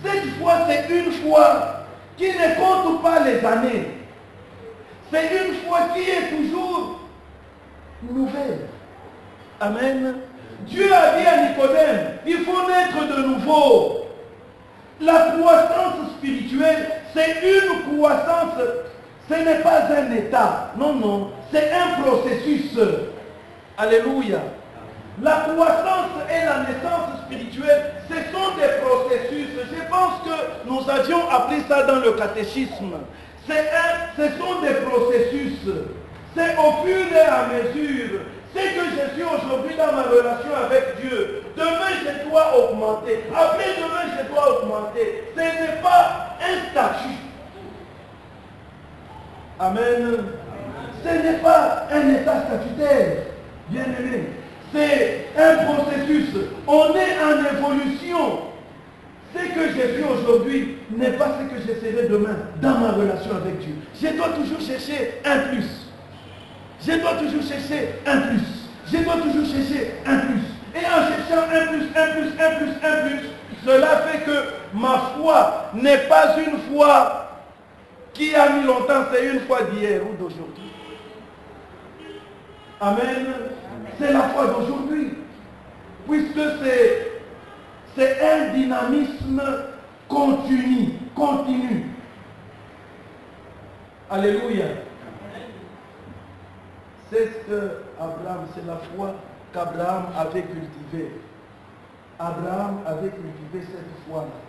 Cette foi, c'est une foi qui ne compte pas les années. C'est une foi qui est toujours nouvelle. Amen. Dieu a dit à Nicodème, il faut naître de nouveau. La croissance spirituelle, c'est une croissance, ce n'est pas un état. Non, non, c'est un processus. Alléluia. La croissance et la naissance spirituelle, ce sont des processus. Je pense que nous avions appris ça dans le catéchisme. Ce sont des processus. C'est au fur et à mesure. C'est que je suis aujourd'hui dans ma relation avec Dieu. Demain, je dois augmenter. Après demain, je dois augmenter. Ce n'est pas un statut. Amen. Ce n'est pas un état statutaire. Bien aimé. C'est un processus. On est en évolution. Ce que je suis aujourd'hui n'est pas ce que je serai demain dans ma relation avec Dieu. Je dois toujours chercher un plus. Je dois toujours chercher un plus. Je dois toujours chercher un plus. Et en cherchant un plus, cela fait que ma foi n'est pas une foi qui a mis longtemps, c'est une foi d'hier ou d'aujourd'hui. Amen. C'est la foi d'aujourd'hui. Puisque c'est un dynamisme continu. Alléluia. C'est ce que Abraham, c'est la foi qu'Abraham avait cultivée. Abraham avait cultivé cette foi-là.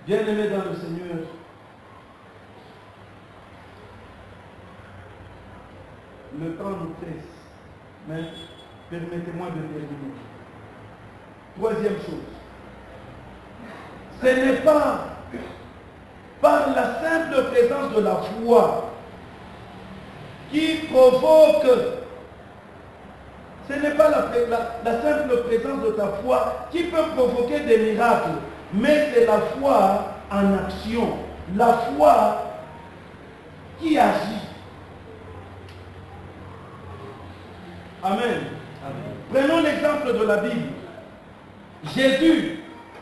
Bien-aimé dans le Seigneur, le temps nous presse, mais permettez-moi de terminer. Troisième chose, ce n'est pas par la simple présence de la foi qui provoque, ce n'est pas la simple présence de ta foi qui peut provoquer des miracles, mais c'est la foi en action, la foi qui agit. Amen. Amen. Prenons l'exemple de la Bible. Jésus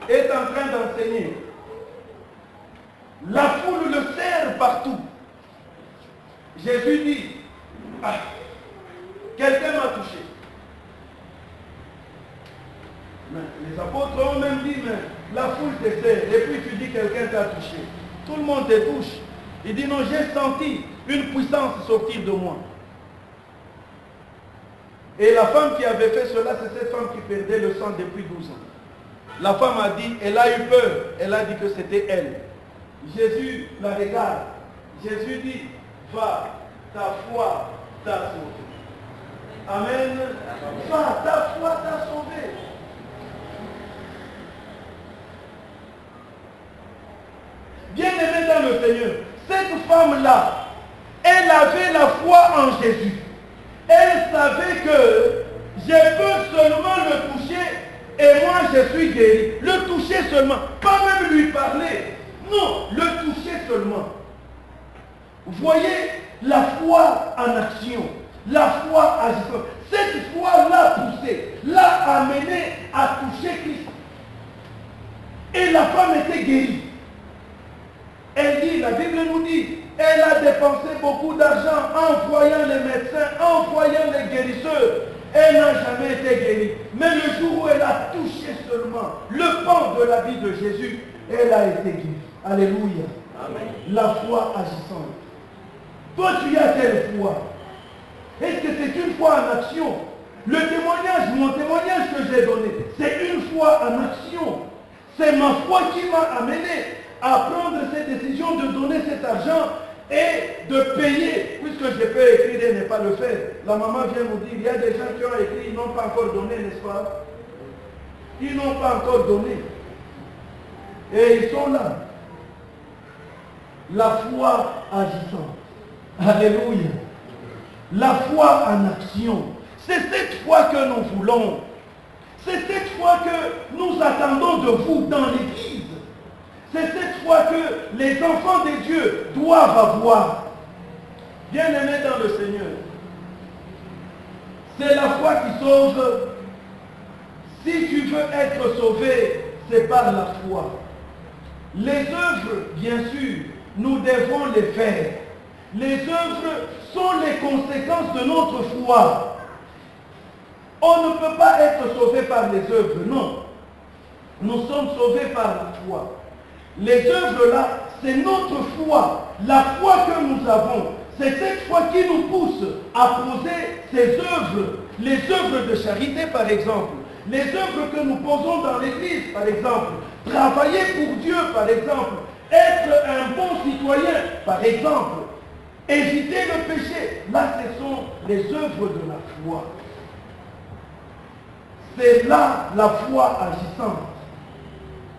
est en train d'enseigner. La foule le serre partout. Jésus dit, ah, quelqu'un m'a touché. Mais les apôtres ont même dit, mais la foule te serre. Et puis tu dis quelqu'un t'a touché. Tout le monde te touche. Il dit, non, j'ai senti une puissance sortir de moi. Et la femme qui avait fait cela, c'est cette femme qui perdait le sang depuis 12 ans. La femme a dit, elle a eu peur. Elle a dit que c'était elle. Jésus la regarde. Jésus dit, va, ta foi t'a sauvé. Amen. Va, ta foi t'a sauvé. Bien-aimé dans le Seigneur, cette femme-là, elle avait la foi en Jésus. Elle savait que je peux seulement le toucher et moi je suis guéri. Le toucher seulement, pas même lui parler. Non, le toucher seulement. Vous voyez la foi en action, la foi agissante. Cette foi l'a poussé, l'a amené à toucher Christ. Et la femme était guérie. Elle dit, la Bible nous dit, elle a dépensé beaucoup d'argent en voyant les médecins, en voyant les guérisseurs. Elle n'a jamais été guérie. Mais le jour où elle a touché seulement le pan de la vie de Jésus, elle a été guérie. Alléluia. Amen. La foi agissante. Toi, tu as quelle foi? Est-ce que c'est une foi en action? Le témoignage, mon témoignage que j'ai donné, c'est une foi en action. C'est ma foi qui m'a amené à prendre cette décision de donner cet argent et de payer, puisque je peux écrire et ne pas le faire. La maman vient nous dire, il y a des gens qui ont écrit, ils n'ont pas encore donné, n'est-ce pas? Ils n'ont pas encore donné. Et ils sont là. La foi agissante. Alléluia. La foi en action. C'est cette foi que nous voulons. C'est cette foi que nous attendons de vous dans l'église. C'est cette foi que les enfants de Dieu doivent avoir. Bien-aimés dans le Seigneur, c'est la foi qui sauve. Si tu veux être sauvé, c'est par la foi. Les œuvres, bien sûr, nous devons les faire. Les œuvres sont les conséquences de notre foi. On ne peut pas être sauvé par les œuvres, non. Nous sommes sauvés par la foi. Les œuvres là, c'est notre foi. La foi que nous avons, c'est cette foi qui nous pousse à poser ces œuvres. Les œuvres de charité, par exemple. Les œuvres que nous posons dans l'église, par exemple. Travailler pour Dieu, par exemple. Être un bon citoyen, par exemple. Éviter le péché. Là, ce sont les œuvres de la foi. C'est là la foi agissante.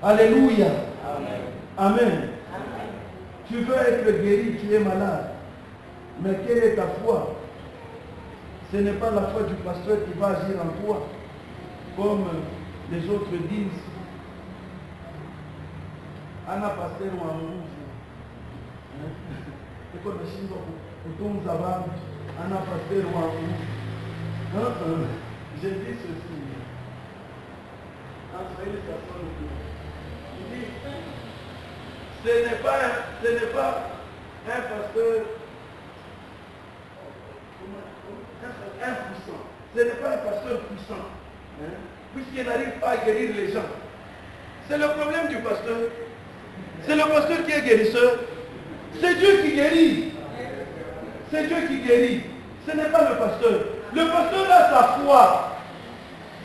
Alléluia. Amen. Amen. Amen. Tu veux être guéri, tu es malade. Mais quelle est ta foi? Ce n'est pas la foi du pasteur qui va agir en toi. Comme les autres disent. Anna pasteur ou amour. Et quand le chinois tombe avant, Anna pasteur ou amour. Je dis ceci. Entre les personnes qui disent, ce n'est pas un pasteur impuissant. Ce n'est pas un pasteur puissant. Puisqu'il n'arrive pas à guérir les gens. C'est le problème du pasteur. C'est le pasteur qui est guérisseur. C'est Dieu qui guérit. C'est Dieu qui guérit. Ce n'est pas le pasteur. Le pasteur a sa foi.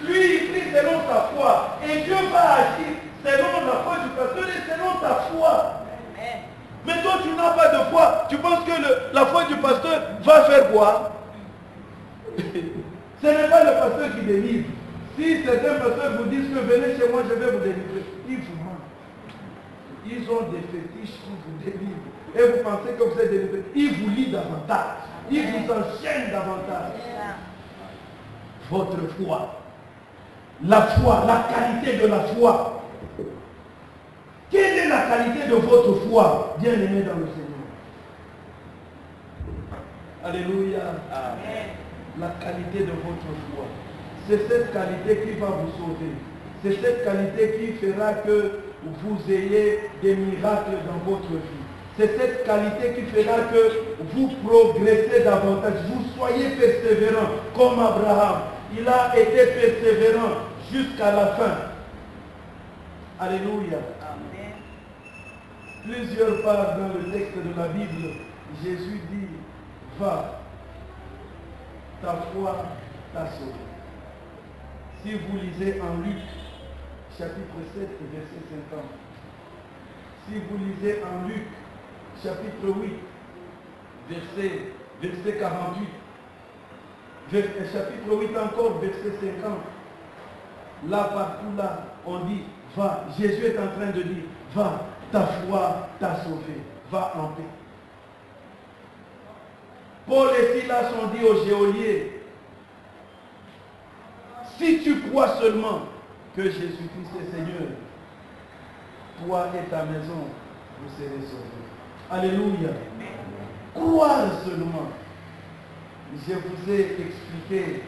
Lui, il prie selon sa foi. Et Dieu va agir selon la foi du pasteur et selon ta foi. Mais toi, tu n'as pas de foi. Tu penses que la foi du pasteur va faire quoi? Ce n'est pas le pasteur qui délivre. Si certains pasteurs vous disent que venez chez moi, je vais vous délivrer, ils vous mentent. Ils ont des fétiches qui vous délivrent. Et vous pensez que vous êtes délivré. Ils vous lient davantage. Ils vous enchaînent davantage. Votre foi. La foi, la qualité de la foi. Quelle est la qualité de votre foi, bien-aimé dans le Seigneur? Alléluia. Amen. La qualité de votre foi. C'est cette qualité qui va vous sauver. C'est cette qualité qui fera que vous ayez des miracles dans votre vie. C'est cette qualité qui fera que vous progressez davantage. Vous soyez persévérant comme Abraham. Il a été persévérant jusqu'à la fin. Alléluia. Amen. Plusieurs fois dans le texte de la Bible, Jésus dit, va, ta foi t'a sauvé. Si vous lisez en Luc, chapitre 7, verset 50. Si vous lisez en Luc, chapitre 8, verset 48. Chapitre 8 encore, verset 50. Là, partout là, on dit, va. Jésus est en train de dire, va, ta foi t'a sauvé. Va en paix. Paul et Silas ont dit aux geôliers, si tu crois seulement que Jésus-Christ est Seigneur, toi et ta maison, vous serez sauvés. Alléluia. Croire seulement. Je vous ai expliqué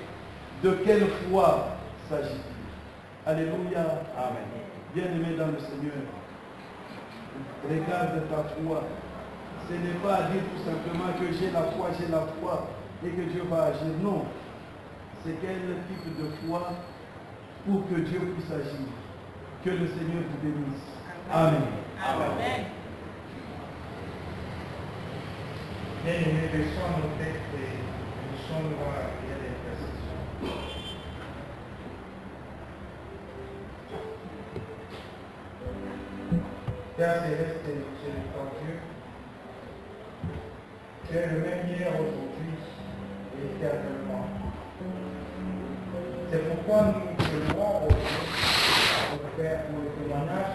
de quelle foi s'agit-il. Alléluia. Amen. Bien-aimé dans le Seigneur, regarde ta foi. Ce n'est pas à dire tout simplement que j'ai la foi et que Dieu va agir. Non. C'est quel type de foi pour que Dieu puisse agir. Que le Seigneur vous bénisse. Amen. Amen. Bien-aimés, laissons nos textes et nous sommes devant la prière d'intercession. Père céleste, c'est ton Dieu, tu es le même hier, aujourd'hui et éternellement. C'est pourquoi nous te louons aujourd'hui, mon Père, pour le témoignage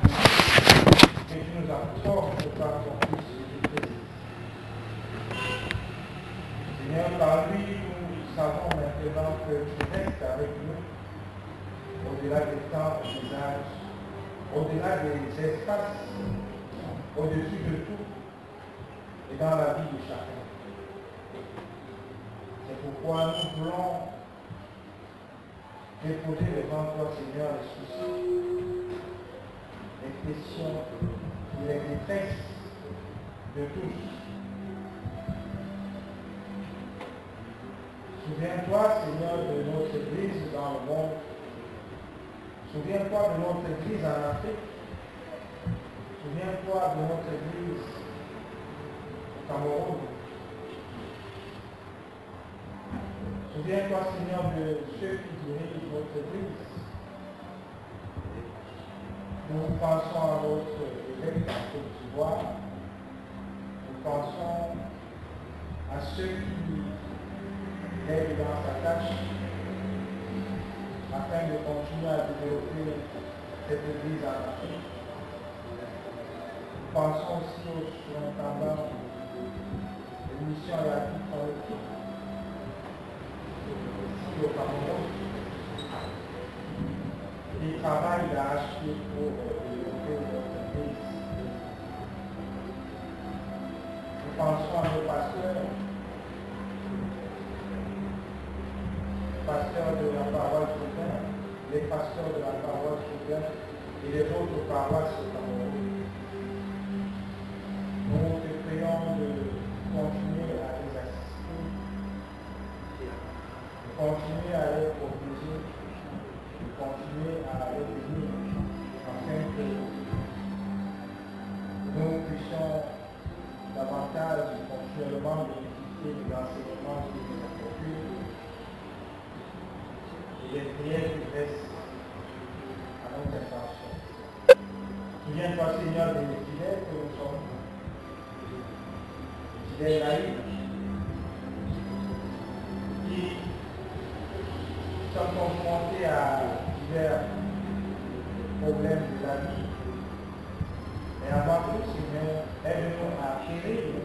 que tu nous apportes par ton Fils Jésus-Christ. Seigneur, par lui, nous savons maintenant que tu restes avec nous, au-delà des temps et des âges, au-delà des espaces au-dessus de tout et dans la vie de chacun. C'est pourquoi nous voulons déposer devant toi, Seigneur, les soucis, les questions et les détresses de tous. Souviens-toi, Seigneur, de notre Église dans le monde. Souviens-toi de notre Église en Afrique. Souviens-toi de notre Église au Cameroun. Souviens-toi, Seigneur, de ceux qui dirigent notre Église. Nous pensons à notre évêque en Côte d'Ivoire. Nous pensons à ceux qui aident dans sa tâche afin de continuer à développer cette Église en Afrique. Nous pensons aussi aux surintendants de mission et à tout collectif ici au Cameroun qui travaillent d'arrache-pied pour développer notre Église. Nous pensons à nos pasteurs de la paroisse Joubert, les pasteurs de la paroisse Joubert et les autres paroisses au Cameroun. Nous te prions de continuer à les assister, de continuer à les protéger, de continuer à les bénir, afin que nous puissions davantage continuellement bénéficier de l'enseignement qui nous apporte. Les prières qui restent à notre intention. Souviens-toi, Seigneur, des fidèles que nous sommes, des fidèles laïcs, qui sont confrontés à divers problèmes de la vie. Et avant tout, Seigneur, aide-nous à acquérir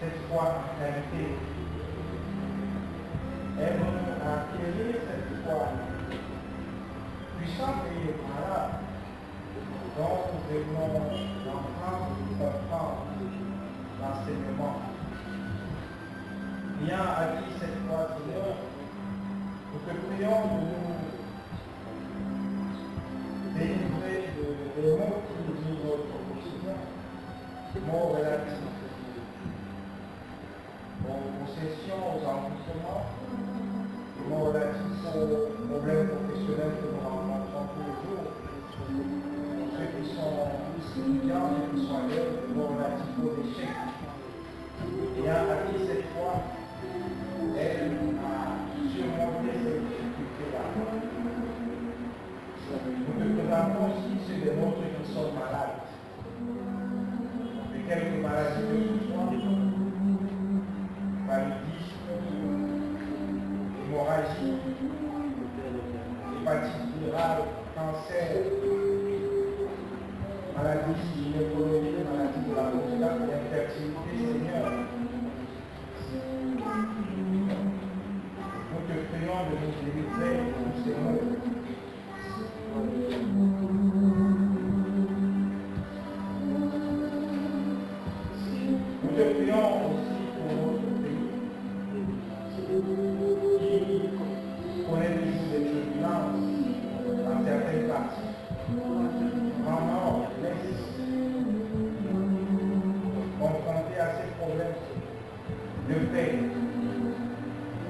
cette foi en qualité. Aide-nous à acquérir cette foi puissante et malade dont nous devons entendre et comprendre l'enseignement. Ayant acquis cette foi, Seigneur, nous te prions de nous délivrer des mots qui nous disent notre quotidien, mots relatifs aux possessions, aux envoûtements, des mots relatifs aux problèmes professionnels que nous rencontrons tous les jours, ceux qui sont étudiants, ceux qui sont élèves, des mots relatifs aux échecs. Ayant acquis cette foi, aide-nous à surmonter ces difficultés-là. Nous te présentons aussi ceux des nôtres qui sont malades, de quelques maladies que ce soit, paludisme, hémorragie, hépatite virale, cancer, maladie gynécologique, maladie de la prostate, l'infertilité, Seigneur. Nous te prions de nous délivrer de tous ces maux. Nous te prions aussi pour notre pays qui connaît toujours des turbulences dans certaines parties, en nord, l'est, confrontés à ces problèmes de paix,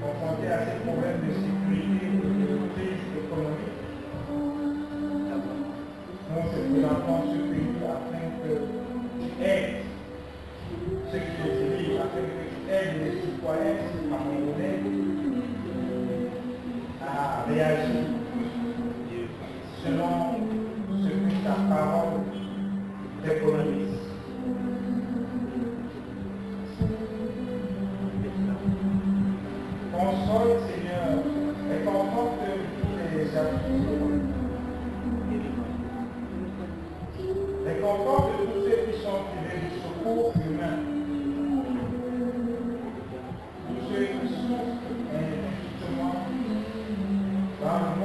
confrontés à ces problèmes de sécurité et de crise économique. Nous te présentons ce pays afin que tu aides ceux qui les dirigent, afin que tu aides les citoyens camerounais à réagir selon ce que ta parole préconise. Console, Seigneur, et conforte tous les affligés. Réconforte tous ceux qui sont privés du secours humain. Tous ceux qui souffrent injustement dans le monde.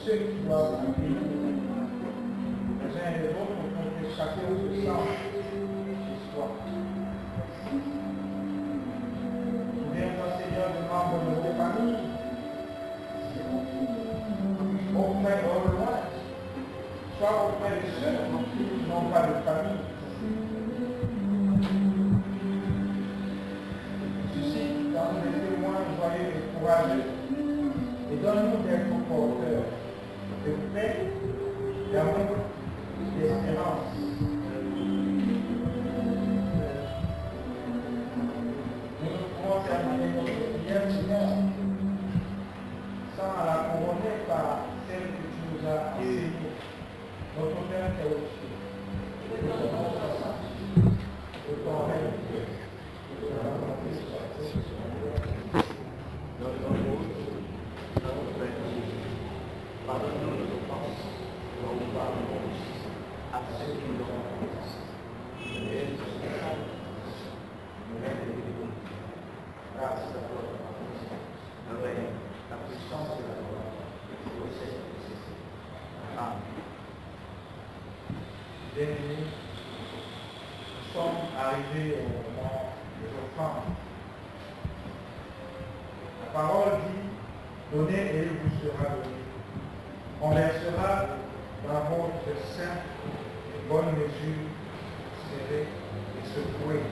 ceux qui doivent accueillir les uns et les autres pour que chacun se sente chez soi. Souviens-toi, Seigneur, des membres de nos familles, auprès au loin, soit auprès de ceux qui n'ont pas de famille. Suscite dans nous des témoins joyeux et courageux et donne-nous d'être porteurs de paix, d'amour, d'espérance. Nous ne pouvons terminer notre prière, Seigneur, sans la couronner par celle que tu nous as enseignée. Notre Père qui est au ciel, que ton nom soit sanctifié, que ton règne vienne, que ta volonté soit faite sur la terre. Pardonne-nous nos offenses, comme nous pardonnons aussi à ceux qui nous ont offensés. Et nous grâce à toi, le règne, la puissance de la gloire, au siècle des siècles. Amen. Bien-aimés, nous sommes arrivés au moment des offrandes. La parole dit, donnez et il vous sera donné. On versera dans votre sein une bonne mesure, serrée et secouée.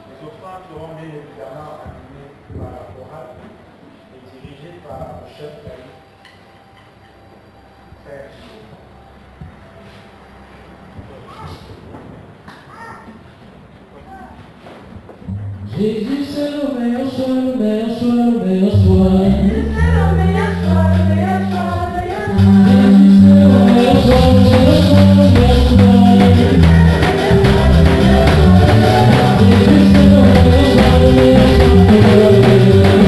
Les offrandes seront bien évidemment animées par la chorale et dirigées par le chef laïc, Frère Gilles. Jésus, c'est le meilleur soir, le meilleur soir, le meilleur soir. Jésus, c'est le meilleur soir, le meilleur soir, le meilleur soir. Jésus, c'est le meilleur soir, le meilleur soir, le meilleur soir. Jésus, c'est le meilleur soir, le meilleur soir.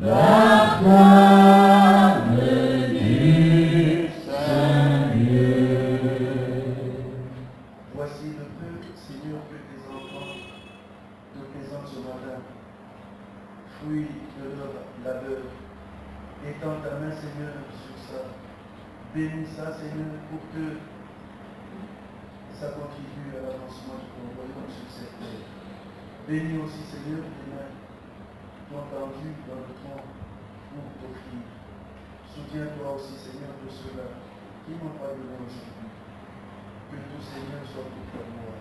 la flamme du Seigneur. Voici le peu, Seigneur, que tes enfants te présentent ce matin, fruit de leur labeur. Étends ta main, Seigneur, sur ça. Bénis ça, Seigneur, pour que ça contribue à l'avancement de ton royaume sur cette terre. Bénis aussi, Seigneur, les mains qui ont tendu dans le tronc pour t'offrir. Soutiens-toi aussi, Seigneur, de ceux-là qui n'ont pas de loin aujourd'hui. Que tout, Seigneur, soit pour toi, moi,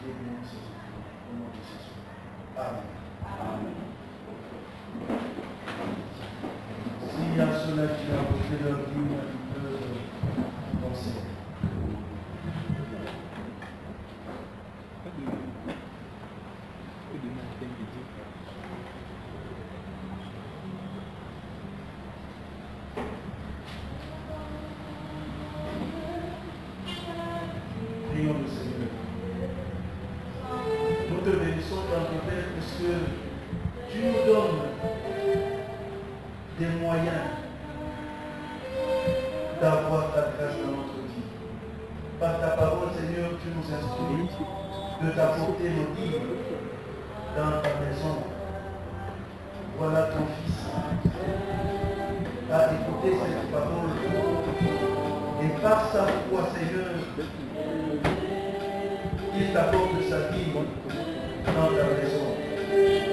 et bénis ce Jésus, au nom de Jésus. Amen. Amen. S'il y a ceux-là qui ont apporté leur vie, ils peuvent danser. Prions le Seigneur. Nous te bénissons dans ton Père parce que tu nous donnes des moyens d'avoir ta grâce dans notre vie. Par ta parole, Seigneur, tu nous instruis de t'apporter nos livres dans ta maison. Voilà ton Fils a écouté cette parole et par sa foi, Seigneur, il t'apporte sa vie dans ta maison.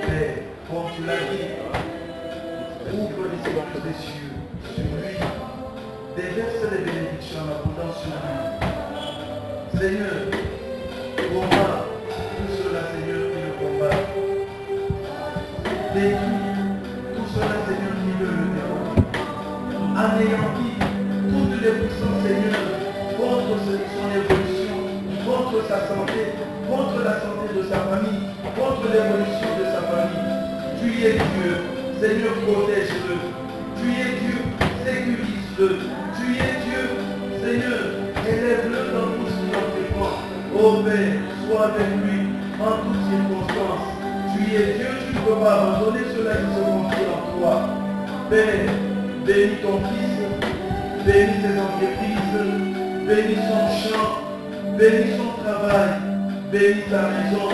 Mais comme tu l'as dit, ouvre les portes des cieux sur lui, déverse les bénédictions en abondance sur lui. Seigneur, combat tout cela, Seigneur, qui le combat. Détruis tout cela, Seigneur, qui veut le déroger. Anéantis toutes les puissances, Seigneur, contre son évolution, contre sa santé, contre la santé de sa famille, contre l'évolution de sa famille. Tu es Dieu. Seigneur, protège-le. Tu es Dieu, sécurise-le. Tu es Dieu, Seigneur, élève-le dans tout ce qui entreprend. Ô Père, sois avec lui en toutes circonstances. Tu es Dieu, tu ne peux pas abandonner ceux-là qui se confient en toi. Père, bénis ton Fils, bénis ses entreprises, bénis son champ, bénis son travail, bénis sa maison.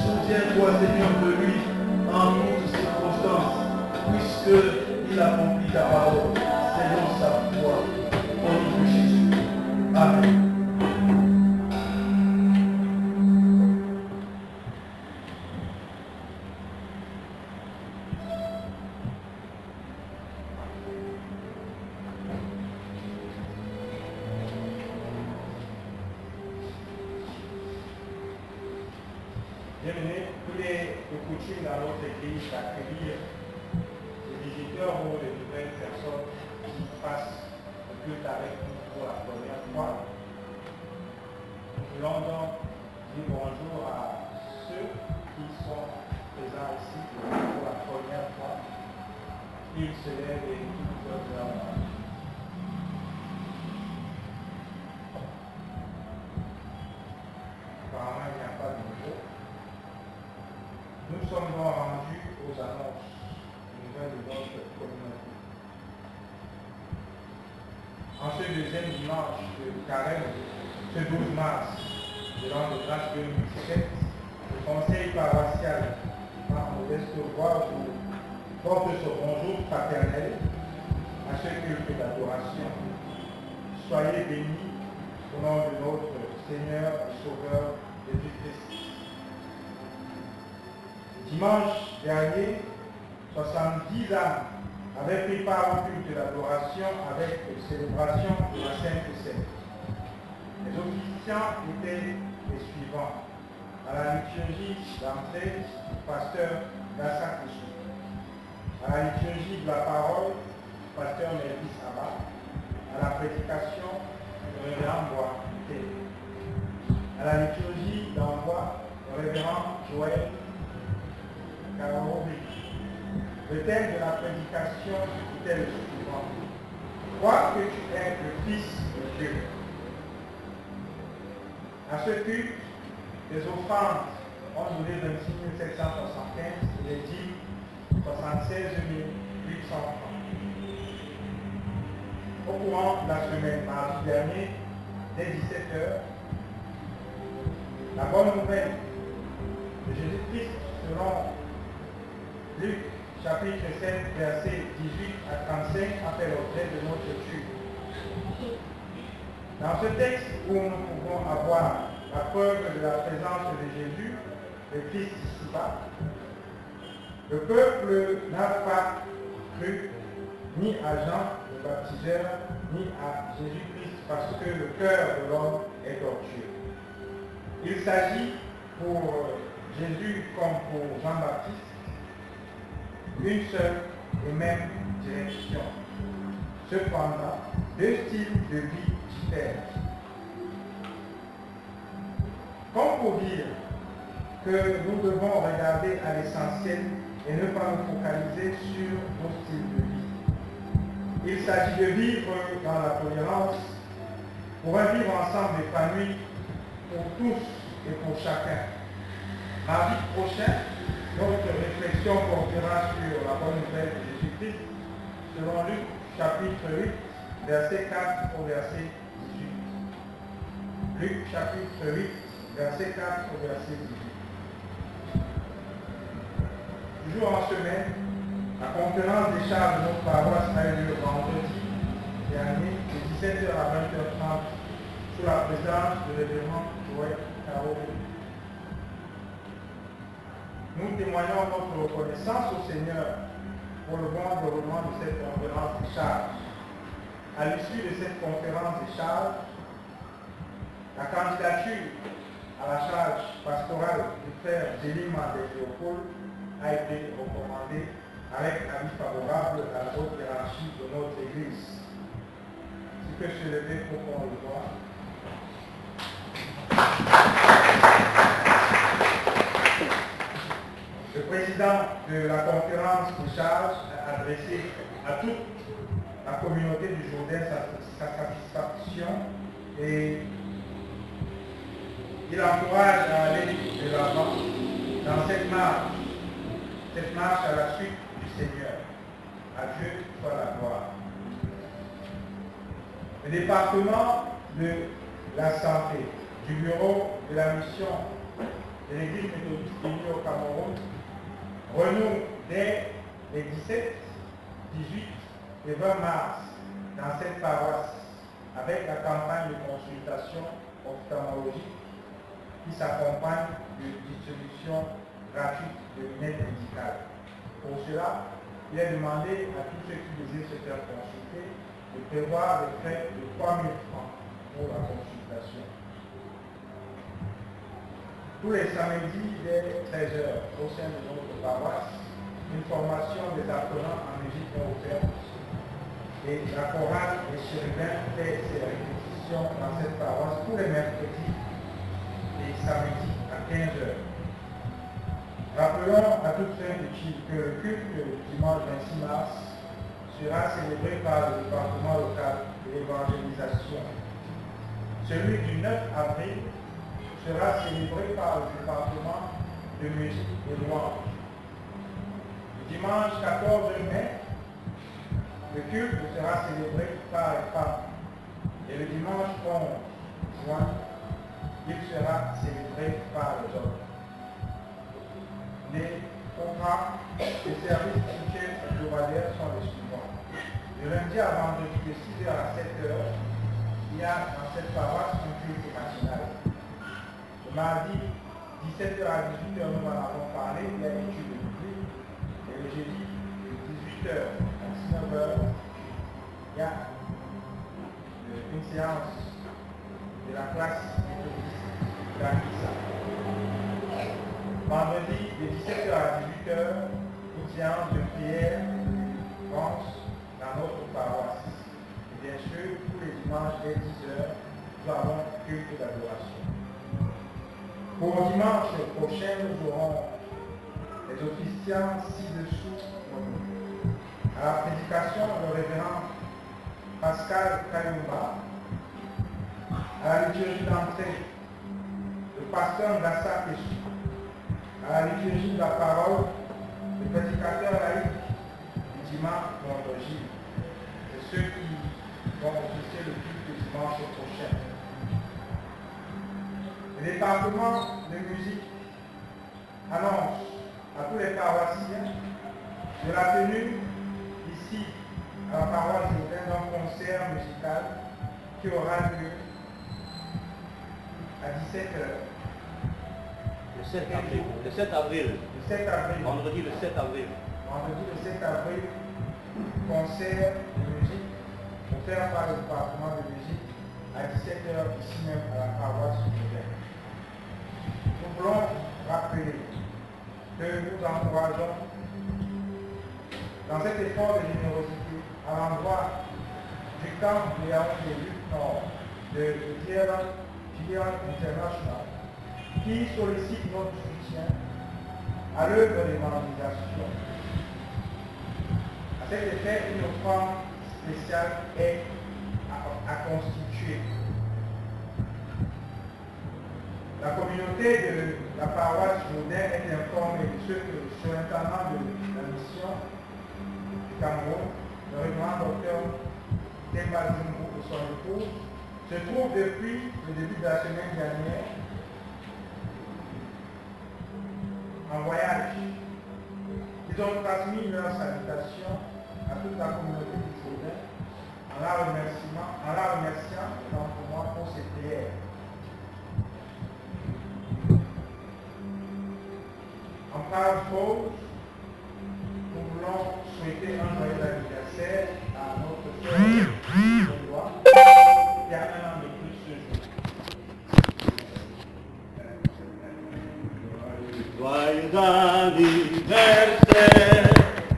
Soutiens-toi, Seigneur, de lui en toutes circonstances. Puisqu'il accomplit ta parole selon sa foi. Au nom de Jésus. Amen. Bienvenue, il est de coutume dans notre église d'accueillir les visiteurs ou les nouvelles personnes qui passent le culte avec nous pour la première fois. Nous voulons donc dire bonjour à ceux qui sont présents ici pour la première fois. Ils se lèvent et toutes leurs heures. Apparemment, il n'y a pas de nouveau. Nous sommes donc rendus aux annonces nouvelles de notre communauté. En ce deuxième dimanche de carême, ce 12 mars de l'an de grâce 2017, le conseil paroissial par Modeste Voix porte ce bonjour fraternel à ce culte d'adoration. Soyez bénis au nom de notre Seigneur et Sauveur Jésus-Christ. Dimanche dernier, 70 âmes avaient pris part au culte de l'adoration avec célébration de la Sainte Seine. Les officiants étaient les suivants. À la liturgie d'entrée, le pasteur Gassan Kouchou. À la liturgie de la parole, le pasteur Melvis Abba. À la prédication, le révérend Bois. À la liturgie d'envoi, le révérend Joël. Le thème de la prédication était le suivant. Crois que tu es le Fils de Dieu. À ce culte, les offrandes ont donné 26 775 et les dîmes 76 800 francs. Au courant de la semaine, mardi dernier, dès 17h, la bonne nouvelle de Jésus-Christ selon Luc chapitre 7, versets 18 à 35 a fait l'objet de notre étude. Dans ce texte où nous pouvons avoir la preuve de la présence de Jésus, le Christ ici-bas, le peuple n'a pas cru ni à Jean le baptiseur, ni à Jésus-Christ parce que le cœur de l'homme est tortueux. Il s'agit pour Jésus comme pour Jean-Baptiste une seule et même direction. Cependant, deux styles de vie différents. Comme pour dire que nous devons regarder à l'essentiel et ne pas nous focaliser sur nos styles de vie. Il s'agit de vivre dans la tolérance pour un vivre ensemble épanoui pour tous et pour chacun. Mardi prochain, notre réflexion portera sur la bonne nouvelle de Jésus-Christ selon Luc chapitre 8, verset 4 au verset 18. Luc chapitre 8, verset 4 au verset 18. Toujours en semaine, la conférence des charges de notre paroisse a eu lieu vendredi dernier de 17h à 20h30 sous la présence de l'événement Joël Carole. Nous témoignons notre reconnaissance au Seigneur pour le bon déroulement de cette conférence des charges. À l'issue de cette conférence des charges, la candidature à la charge pastorale du frère Zélima de Léopold a été recommandée avec avis favorable à la haute hiérarchie de notre Église. Si que se lever pour qu'on le voit. Le président de la conférence de charge a adressé à toute la communauté du Jourdain sa satisfaction et il encourage à aller de l'avant dans cette marche à la suite du Seigneur. À Dieu soit la gloire. Le département de la santé du bureau de la mission de l'Église méthodiste unie au Cameroun renoue dès les 17, 18 et 20 mars dans cette paroisse avec la campagne de consultation ophtalmologique qui s'accompagne de distribution gratuite de lunettes médicales. Pour cela, il est demandé à tous ceux qui désirent se faire consulter de prévoir des frais de 3 000 francs pour la consultation. Tous les samedis dès 13h au sein de notre paroisse, une formation des apprenants en musique est ouverte et la chorale des chérubins fait ses répétitions dans cette paroisse tous les mercredis et samedis à 15h. Rappelons à toutes fins utiles que le culte du dimanche 26 mars sera célébré par le département local de l'évangélisation. Celui du 9 avril sera célébré par le département de musique et louange. Le dimanche 14 mai, le culte sera célébré par les femmes. Et le dimanche 11 juin, il sera célébré par les hommes. Les programmes des services spirituels hebdomadaires sont les suivants. Le lundi à vendredi de 6h à 7h, il y a dans cette paroisse un culte matinal. Le mardi, 17h à 18h, nous en avons parlé, il y a l'étude biblique. Et le jeudi, de 18h à 19h, il y a une séance de la classe méthodiste d'Anissa. Vendredi, de 17h à 18h, une séance de prière pense dans notre paroisse. Et bien sûr, tous les dimanches dès 10h, nous avons culte d'adoration. Pour dimanche prochain, nous aurons les officiants ci-dessous. À la prédication, le révérend Pascal Kayumba. À la liturgie d'entrée, le pasteur Gassa Kessu. À la liturgie de la parole, Les prédicateurs laïcs du dimanche vont logis. C'est ceux qui vont officier le culte du dimanche prochain. Le département de musique annonce à tous les paroissiens de la tenue ici à la paroisse d'un concert musical qui aura lieu à 17h. Le 7 avril. Le 7 avril. Le 7 avril. Vendredi le 7 avril. Vendredi le 7 avril, concert de musique offert par le département de musique à 17h ici même à la paroisse moderne. Nous voulons rappeler que nous encourageons dans cet effort de générosité à l'endroit du camp Léon de Luc Nord de Tierra International qui sollicite notre soutien à l'œuvre d'évangélisation. À cet effet, une offrande spéciale est à constituer. La communauté de la paroisse Jourdain est informée de ce que le surintendant de la mission du Cameroun, le révérend docteur Demba Zungu et son épouse, se trouve depuis le début de la semaine dernière en voyage. Ils ont transmis leurs salutations à toute la communauté du Jourdain en la remerciant pour pour ses prières. En parole pause, nous voulons souhaiter un joyeux anniversaire à notre sœur Benoît, qui a un an de plus ce jour. Joyeux anniversaire,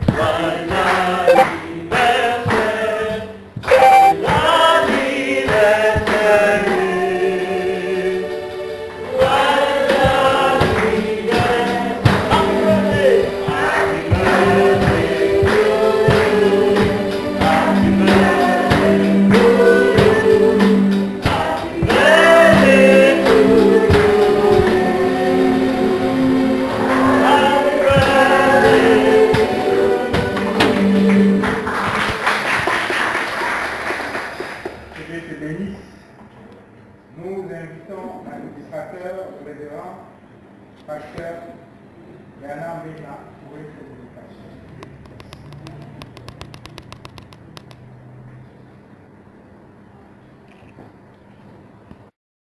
joyeux anniversaire, joyeux anniversaire. Nous invitons l'administrateur, le révérend, pasteur Yana Mbena pour une communication.